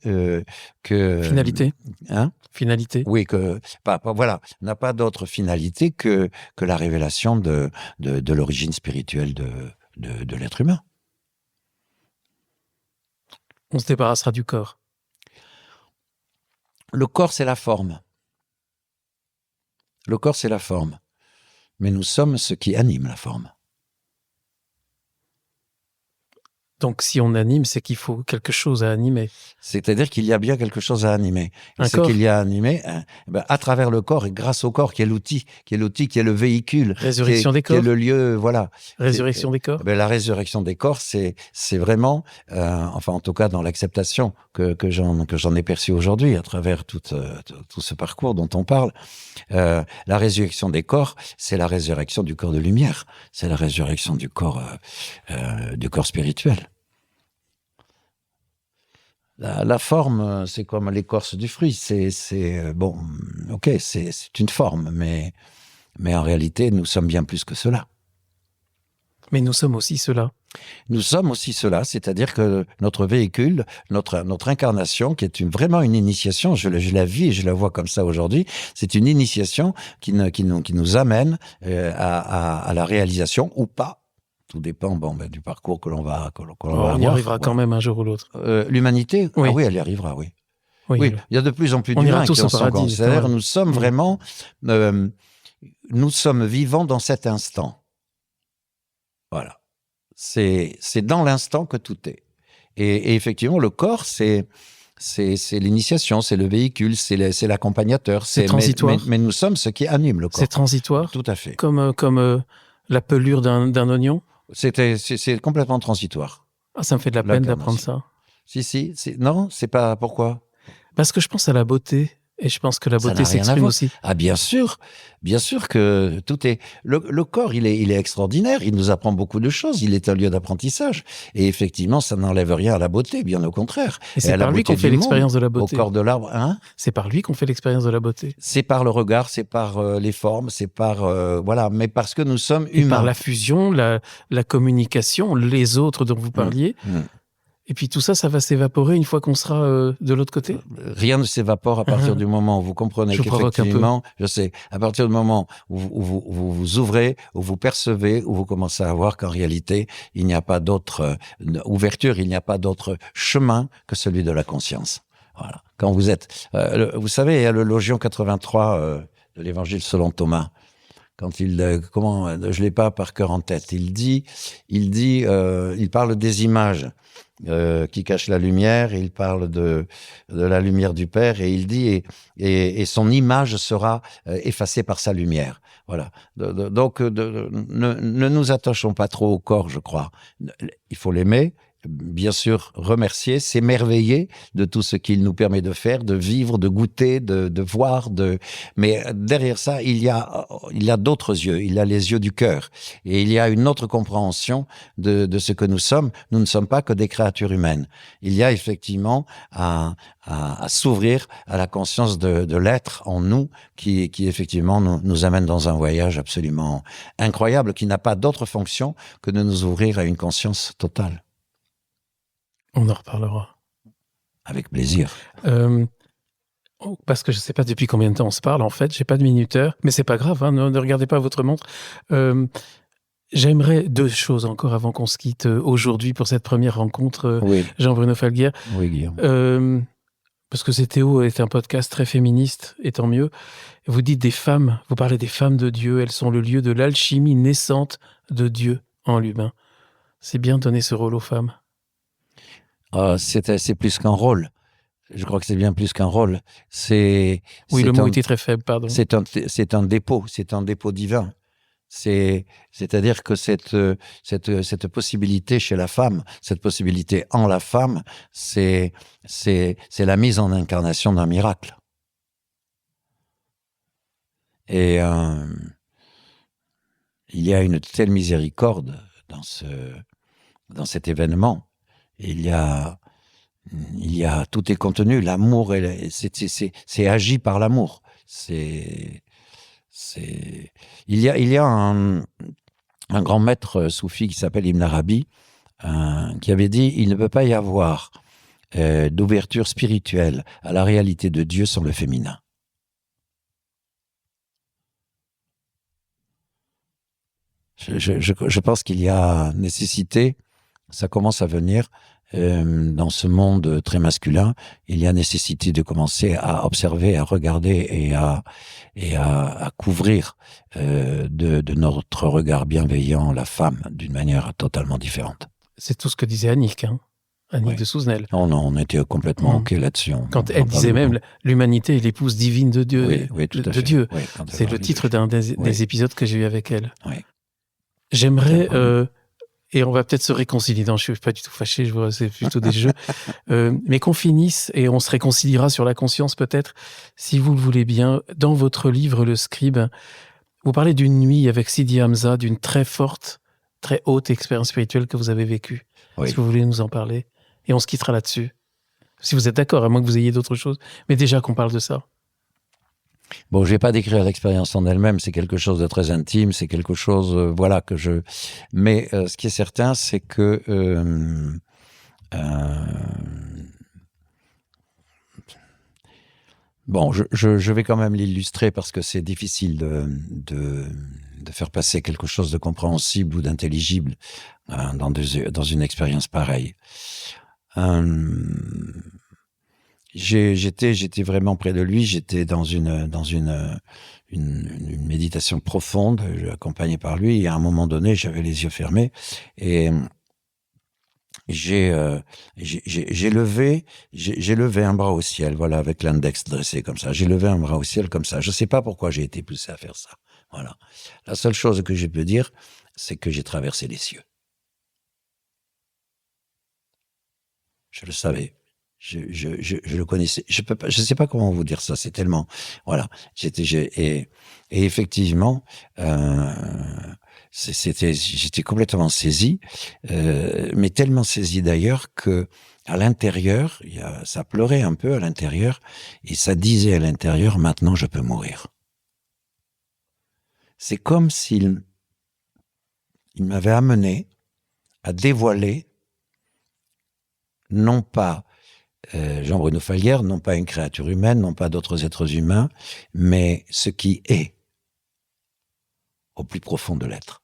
finalité. finalité. Oui, voilà, n'a pas d'autre finalité que la révélation de l'origine spirituelle de l'être humain. On se débarrassera du corps. Le corps, c'est la forme. Le corps, c'est la forme. Mais nous sommes ce qui anime la forme. Donc, si on anime, c'est qu'il faut quelque chose à animer. C'est-à-dire qu'il y a bien quelque chose à animer. Et ce corps. qu'il y a à animer, à travers le corps et grâce au corps, qui est l'outil, qui est le véhicule. Résurrection des corps. Qui est le lieu, voilà. Résurrection des corps. La résurrection des corps, c'est vraiment, enfin, en tout cas, dans l'acceptation que j'en ai perçue aujourd'hui, à travers tout ce parcours dont on parle. La résurrection des corps, c'est la résurrection du corps de lumière. C'est la résurrection du corps spirituel. La forme, c'est comme l'écorce du fruit. C'est une forme, mais en réalité, nous sommes bien plus que cela. Mais nous sommes aussi cela. Nous sommes aussi cela, c'est-à-dire que notre véhicule, notre incarnation, qui est vraiment une initiation, je la vis et je la vois comme ça aujourd'hui, c'est une initiation qui nous amène à la réalisation ou pas. Tout dépend du parcours que l'on va avoir. On y arrivera quand même un jour ou l'autre. L'humanité, oui. Ah oui, elle y arrivera, oui. Oui, il y a de plus en plus d'humains qui en sont conscients. Nous sommes vraiment... nous sommes vivants dans cet instant. Voilà. C'est dans l'instant que tout est. Et effectivement, le corps, c'est l'initiation, c'est le véhicule, c'est l'accompagnateur. C'est transitoire. Mais nous sommes ce qui anime le corps. C'est transitoire. Tout à fait. Comme la pelure d'un oignon. C'est complètement transitoire. Ah, ça me fait de la peine d'apprendre ça. Si. Non, c'est pas... Pourquoi ? Parce que je pense à la beauté. Et je pense que la beauté s'exprime aussi. Ah, bien sûr que tout est... Le corps, il est extraordinaire, il nous apprend beaucoup de choses, il est un lieu d'apprentissage. Et effectivement, ça n'enlève rien à la beauté, bien au contraire. Et c'est par lui qu'on fait l'expérience de la beauté. Au corps de l'arbre, hein ? C'est par lui qu'on fait l'expérience de la beauté. C'est par le regard, c'est par les formes, c'est par... voilà, mais parce que nous sommes humains. Et par la fusion, la communication, les autres dont vous parliez... Et puis tout ça, ça va s'évaporer une fois qu'on sera de l'autre côté ? Rien ne s'évapore à partir du moment où vous comprenez qu'effectivement, je sais, à partir du moment où vous ouvrez, où vous percevez, où vous commencez à voir qu'en réalité, il n'y a pas d'autre ouverture, il n'y a pas d'autre chemin que celui de la conscience. Voilà. Quand vous êtes... vous savez, il y a le Logion 83 de l'Évangile selon Thomas. Quand je l'ai pas par cœur en tête. Il parle des images qui cachent la lumière. Il parle de la lumière du Père et il dit et son image sera effacée par sa lumière. Voilà. Donc ne nous attachons pas trop au corps, je crois. Il faut l'aimer. Bien sûr, remercier, s'émerveiller de tout ce qu'il nous permet de faire, de vivre, de goûter, de voir. Mais derrière ça, il y a d'autres yeux. Il y a les yeux du cœur. Et il y a une autre compréhension de ce que nous sommes. Nous ne sommes pas que des créatures humaines. Il y a effectivement à s'ouvrir à la conscience de l'être en nous qui effectivement nous amène dans un voyage absolument incroyable qui n'a pas d'autre fonction que de nous ouvrir à une conscience totale. On en reparlera. Avec plaisir. Parce que je ne sais pas depuis combien de temps on se parle, en fait. Je n'ai pas de minuteur. Mais ce n'est pas grave, hein, ne regardez pas votre montre. J'aimerais 2 choses encore avant qu'on se quitte aujourd'hui pour cette première rencontre, oui. Jean-Bruno Falguière. Oui, Guillaume. Parce que CTO est un podcast très féministe, et tant mieux. Vous dites des femmes, vous parlez des femmes de Dieu. Elles sont le lieu de l'alchimie naissante de Dieu en l'humain. C'est bien de donner ce rôle aux femmes. C'est plus qu'un rôle. Je crois que c'est bien plus qu'un rôle. Le mot était très faible, pardon. C'est un dépôt divin. C'est-à-dire que cette possibilité chez la femme, cette possibilité en la femme, c'est la mise en incarnation d'un miracle. Et il y a une telle miséricorde dans cet événement. Il y a tout est contenu, l'amour, c'est agi par l'amour. Il y a un grand maître soufi qui s'appelle Ibn Arabi, qui avait dit: il ne peut pas y avoir d'ouverture spirituelle à la réalité de Dieu sans le féminin. Je pense qu'il y a nécessité, ça commence à venir dans ce monde très masculin, il y a nécessité de commencer à observer, à regarder et à couvrir de notre regard bienveillant la femme d'une manière totalement différente. C'est tout ce que disait Annick, Annick Oui. de Souzenel. Non, on était complètement OK là-dessus. Quand elle disait même l'humanité est l'épouse divine de Dieu. Oui, tout à de fait. Dieu. Oui, c'est le titre d'un des épisodes que j'ai eu avec elle. Oui. J'aimerais, et on va peut-être se réconcilier. Non, je ne suis pas du tout fâché, je vois, c'est plutôt des jeux. Mais qu'on finisse, et on se réconciliera sur la conscience peut-être, si vous le voulez bien. Dans votre livre, Le Scribe, vous parlez d'une nuit avec Sidi Hamza, d'une très forte, très haute expérience spirituelle que vous avez vécue. Oui. Est-ce que vous voulez nous en parler ? Et on se quittera là-dessus. Si vous êtes d'accord, à moins que vous ayez d'autres choses. Mais déjà qu'on parle de ça. Bon, je vais pas décrire l'expérience en elle-même, c'est quelque chose de très intime, c'est quelque chose, voilà, que je... Mais ce qui est certain, c'est que... Bon, je vais quand même l'illustrer parce que c'est difficile de faire passer quelque chose de compréhensible ou d'intelligible dans une expérience pareille. J'étais vraiment près de lui, j'étais dans une méditation profonde, accompagné par lui, et à un moment donné, j'avais les yeux fermés, et j'ai levé un bras au ciel, voilà, avec l'index dressé comme ça. J'ai levé un bras au ciel comme ça. Je sais pas pourquoi j'ai été poussé à faire ça. Voilà. La seule chose que je peux dire, c'est que j'ai traversé les cieux. Je le savais. Je le connaissais. Je sais pas comment vous dire ça. C'est tellement, voilà. Et effectivement, j'étais complètement saisi, mais tellement saisi d'ailleurs que à l'intérieur, ça pleurait un peu à l'intérieur, et ça disait à l'intérieur, maintenant je peux mourir. C'est comme s'il m'avait amené à dévoiler, non pas Jean-Bruno Falguière, non pas une créature humaine, non pas d'autres êtres humains, mais ce qui est au plus profond de l'être.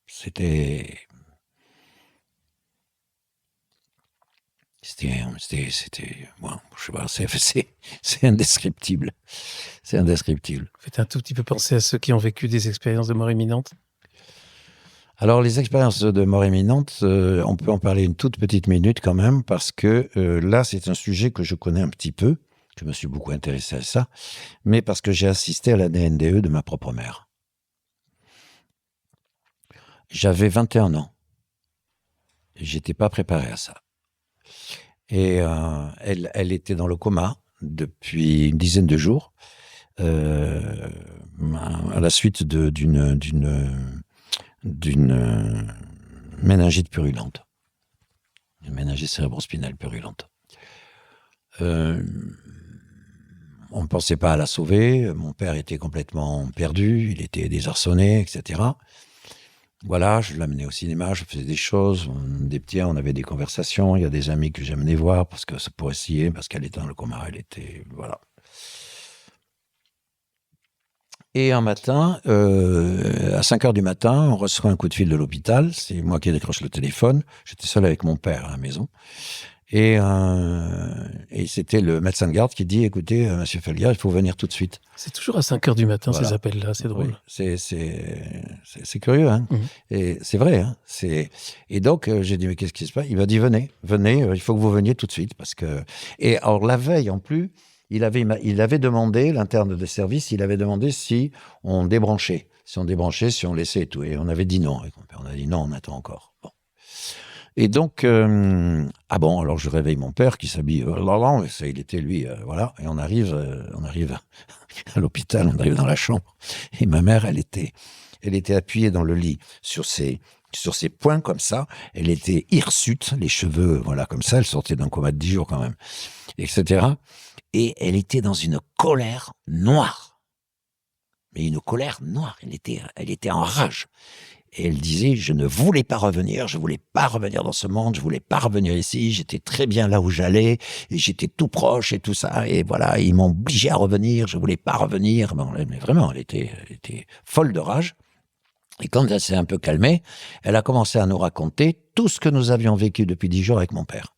C'était bon, je sais pas, c'est indescriptible. C'est indescriptible. Faites un tout petit peu penser à ceux qui ont vécu des expériences de mort imminente. Alors, les expériences de mort imminente, on peut en parler une toute petite minute quand même, parce que là, c'est un sujet que je connais un petit peu. Je me suis beaucoup intéressé à ça, mais parce que j'ai assisté à la DNDE de ma propre mère. J'avais 21 ans. J'étais pas préparé à ça. Et elle était dans le coma depuis une dizaine de jours, à la suite d'une méningite purulente, une méningite cérébrospinale purulente. On ne pensait pas à la sauver. Mon père était complètement perdu, il était désarçonné, etc. Voilà, je l'amenais au cinéma, je faisais des choses, des petits, on avait des conversations. Il y a des amis que j'amenais voir parce que ça pourrait essayer, parce qu'elle était dans le coma, elle était, voilà. Et un matin, à 5h du matin, on reçoit un coup de fil de l'hôpital. C'est moi qui décroche le téléphone. J'étais seul avec mon père à la maison. Et c'était le médecin de garde qui dit, écoutez, monsieur Falguière, il faut venir tout de suite. C'est toujours à 5h du matin, Voilà. ces appels-là, c'est drôle. Oui, c'est curieux, hein. Mmh. Et c'est vrai, hein. Et donc, j'ai dit, mais qu'est-ce qui se passe? Il m'a dit, venez, il faut que vous veniez tout de suite, parce que... Et alors, la veille, en plus, il avait demandé, l'interne de service, il avait demandé si on débranchait, si on laissait et tout. Et on avait dit non. Et on a dit non, on attend encore. Bon. Et donc, alors je réveille mon père qui s'habille, ça, il était lui, voilà. Et on arrive à l'hôpital, on arrive dans la chambre. Et ma mère, elle était appuyée dans le lit sur ses poings comme ça. Elle était hirsute, les cheveux, voilà, comme ça. Elle sortait d'un coma de 10 jours quand même, etc. Et elle était dans une colère noire. Mais une colère noire. Elle était en rage. Et elle disait, je ne voulais pas revenir dans ce monde, je voulais pas revenir ici, j'étais très bien là où j'allais, et j'étais tout proche et tout ça, et voilà, ils m'ont obligé à revenir, je voulais pas revenir. Bon, mais vraiment, elle était folle de rage. Et quand elle s'est un peu calmée, elle a commencé à nous raconter tout ce que nous avions vécu depuis 10 jours avec mon père,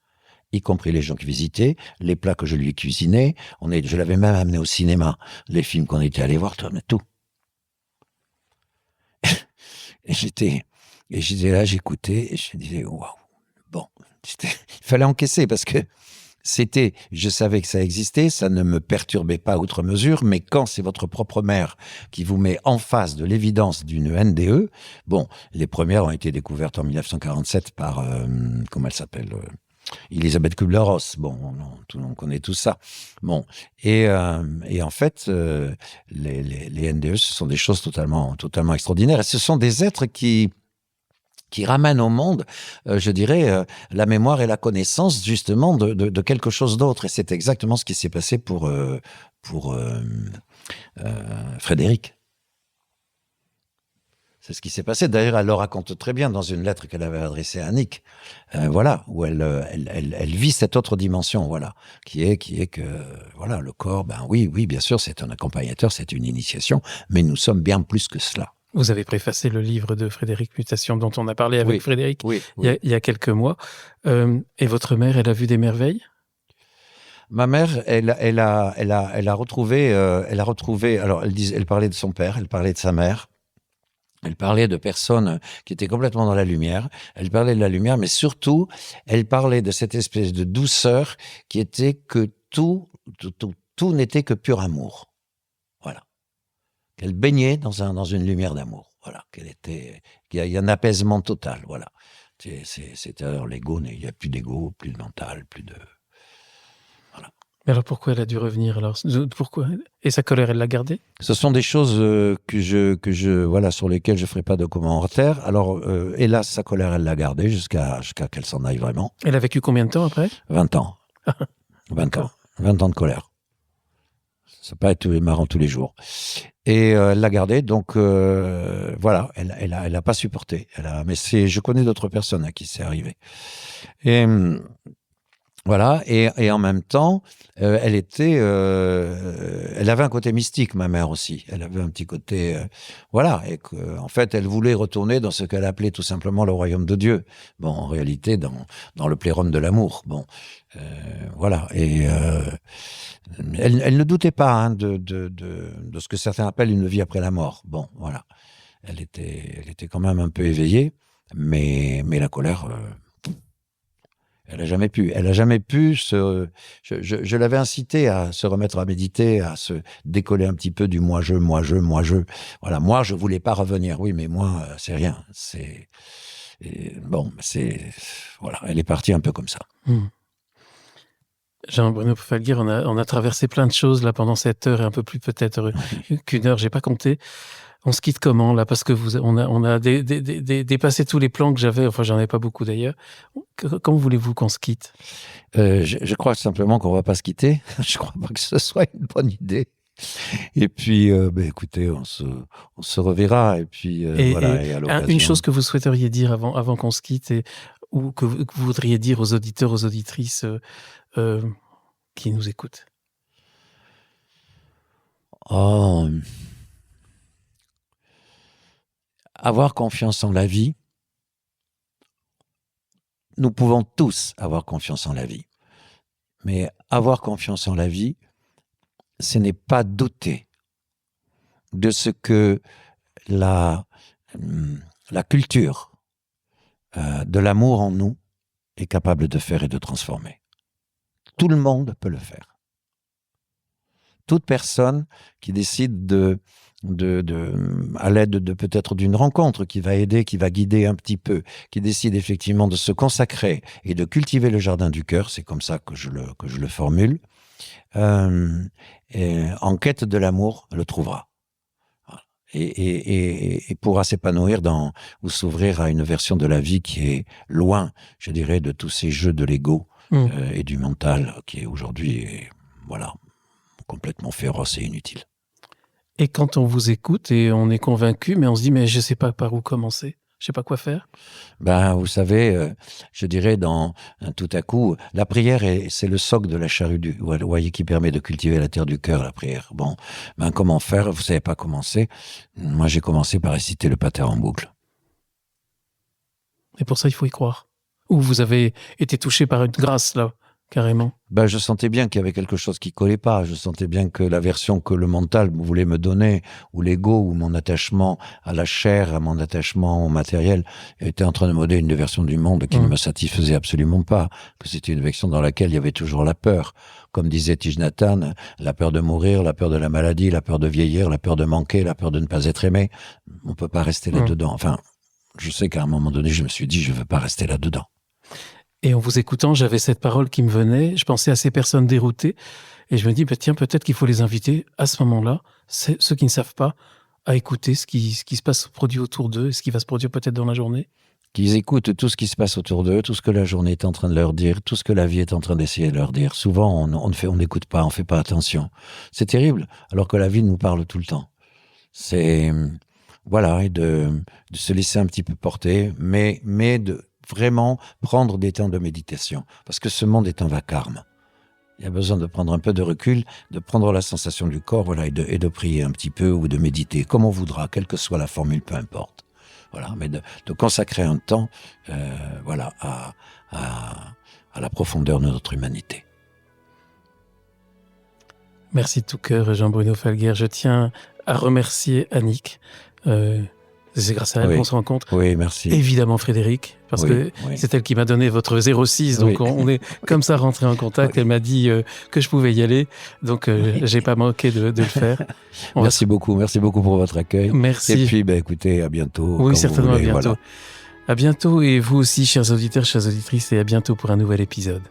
y compris les gens qui visitaient, les plats que je lui cuisinais. Je l'avais même amené au cinéma, les films qu'on était allés voir, tout. Et j'étais là, j'écoutais, et je disais, waouh, bon, il fallait encaisser parce que je savais que ça existait, ça ne me perturbait pas outre mesure, mais quand c'est votre propre mère qui vous met en face de l'évidence d'une NDE, bon, les premières ont été découvertes en 1947 par, comment elle s'appelle, Elisabeth Kubler-Ross. Bon, on connaît tout ça. Bon, et en fait, les NDE, ce sont des choses totalement extraordinaires. Et ce sont des êtres qui ramène au monde, je dirais, la mémoire et la connaissance justement de quelque chose d'autre. Et c'est exactement ce qui s'est passé pour Frédéric. C'est ce qui s'est passé. D'ailleurs, elle le raconte très bien dans une lettre qu'elle avait adressée à Nick, voilà, où elle vit cette autre dimension, voilà, qui est que, voilà, le corps, ben oui, bien sûr, c'est un accompagnateur, c'est une initiation, mais nous sommes bien plus que cela. Vous avez préfacé le livre de Frédéric Mutation dont on a parlé avec Frédéric il y a quelques mois. Et votre mère, elle a vu des merveilles ? Ma mère, elle a retrouvé. Alors, elle parlait de son père, elle parlait de sa mère. Elle parlait de personnes qui étaient complètement dans la lumière. Elle parlait de la lumière, mais surtout, elle parlait de cette espèce de douceur qui était que tout n'était que pur amour. Voilà. Qu'elle baignait dans une lumière d'amour. Voilà. Il y a un apaisement total. Voilà. C'est alors l'ego, il n'y a plus d'ego, plus de mental, plus de. Voilà. Mais alors pourquoi elle a dû revenir alors ? Pourquoi ? Et sa colère, elle l'a gardée ? Ce sont des choses voilà, sur lesquelles je ne ferai pas de commentaire. Alors, hélas, sa colère, elle l'a gardée jusqu'à qu'elle s'en aille vraiment. Elle a vécu combien de temps après ? 20 ans. 20 ans. 20 ans de colère. Ça peut être marrant tous les jours. Et elle l'a gardée, donc voilà, elle a pas supporté. Mais je connais d'autres personnes à qui c'est arrivé. Et voilà, et en même temps, elle avait un côté mystique, ma mère aussi. Elle avait un petit côté, voilà, et en fait, elle voulait retourner dans ce qu'elle appelait tout simplement le royaume de Dieu. Bon, en réalité, dans le plérum de l'amour. Bon, voilà, et elle ne doutait pas hein, de ce que certains appellent une vie après la mort. Bon, voilà, elle était quand même un peu éveillée, mais la colère. Elle a jamais pu. Je l'avais incité à se remettre à méditer, à se décoller un petit peu du moi-je. Voilà, moi, je voulais pas revenir. Oui, mais moi, c'est rien. Voilà, elle est partie un peu comme ça. Jean-Bruno Pfalguier, on a traversé plein de choses là pendant cette heure et un peu plus peut-être qu'une heure. J'ai pas compté. On se quitte comment là ? Parce que on a dépassé tous les plans que j'avais. Enfin, j'en ai pas beaucoup d'ailleurs. Comment voulez-vous qu'on se quitte ? Je crois simplement qu'on va pas se quitter. Je crois pas que ce soit une bonne idée. Et puis, écoutez, on se reverra. Et puis, voilà. Et à l'occasion. Une chose que vous souhaiteriez dire avant qu'on se quitte, ou que vous voudriez dire aux auditeurs, aux auditrices qui nous écoutent. Avoir confiance en la vie. Nous pouvons tous avoir confiance en la vie. Mais avoir confiance en la vie, ce n'est pas douter de ce que la culture de l'amour en nous est capable de faire et de transformer. Tout le monde peut le faire. Toute personne qui décide à l'aide de peut-être d'une rencontre qui va aider, qui va guider un petit peu, qui décide effectivement de se consacrer et de cultiver le jardin du cœur, c'est comme ça que je le formule, en quête de l'amour, le trouvera. Et pourra s'épanouir ou s'ouvrir à une version de la vie qui est loin, je dirais, de tous ces jeux de l'ego et du mental qui est aujourd'hui, voilà, complètement féroce et inutile. Et quand on vous écoute et on est convaincu, mais on se dit, mais je ne sais pas par où commencer. je sais pas quoi faire? Ben, vous savez, je dirais tout à coup, la prière, c'est le socle de la charrue, vous voyez, qui permet de cultiver la terre du cœur, la prière. Bon, ben, comment faire? Vous savez pas commencer. Moi, j'ai commencé par réciter le Pater en boucle. Et pour ça, il faut y croire. Ou vous avez été touché par une grâce, là, carrément? Ben, je sentais bien qu'il y avait quelque chose qui collait pas. Je sentais bien que la version que le mental voulait me donner, ou l'ego, ou mon attachement à la chair, à mon attachement au matériel, était en train de me donner une version du monde qui ne me satisfaisait absolument pas. Que c'était une version dans laquelle il y avait toujours la peur. Comme disait Thich Nhat Hanh, la peur de mourir, la peur de la maladie, la peur de vieillir, la peur de manquer, la peur de ne pas être aimé. On peut pas rester là-dedans. Enfin, je sais qu'à un moment donné, je me suis dit, je veux pas rester là-dedans. Et en vous écoutant, j'avais cette parole qui me venait. Je pensais à ces personnes déroutées. Et je me dis, tiens, peut-être qu'il faut les inviter à ce moment-là, ceux qui ne savent pas, à écouter ce qui se passe, produit autour d'eux, et ce qui va se produire peut-être dans la journée. Qu'ils écoutent tout ce qui se passe autour d'eux, tout ce que la journée est en train de leur dire, tout ce que la vie est en train d'essayer de leur dire. Souvent, on n'écoute pas, on fait pas attention. C'est terrible, alors que la vie nous parle tout le temps. C'est, voilà, et de se laisser un petit peu porter, mais de vraiment prendre des temps de méditation. Parce que ce monde est un vacarme. Il y a besoin de prendre un peu de recul, de prendre la sensation du corps, voilà, et de prier un petit peu ou de méditer, comme on voudra, quelle que soit la formule, peu importe. Voilà, mais de consacrer un temps, voilà, à la profondeur de notre humanité. Merci de tout cœur, Jean-Bruno Falguière. Je tiens à remercier Annick. C'est grâce à elle qu'on se rencontre. Oui, merci. Évidemment Frédéric, parce que c'est elle qui m'a donné votre 06, donc on est comme ça rentré en contact. Elle m'a dit que je pouvais y aller, donc j'ai pas manqué de le faire. Merci beaucoup pour votre accueil. Merci. Et puis, écoutez, à bientôt. Oui, certainement, à bientôt. Voilà. À bientôt, et vous aussi, chers auditeurs, chères auditrices, et à bientôt pour un nouvel épisode.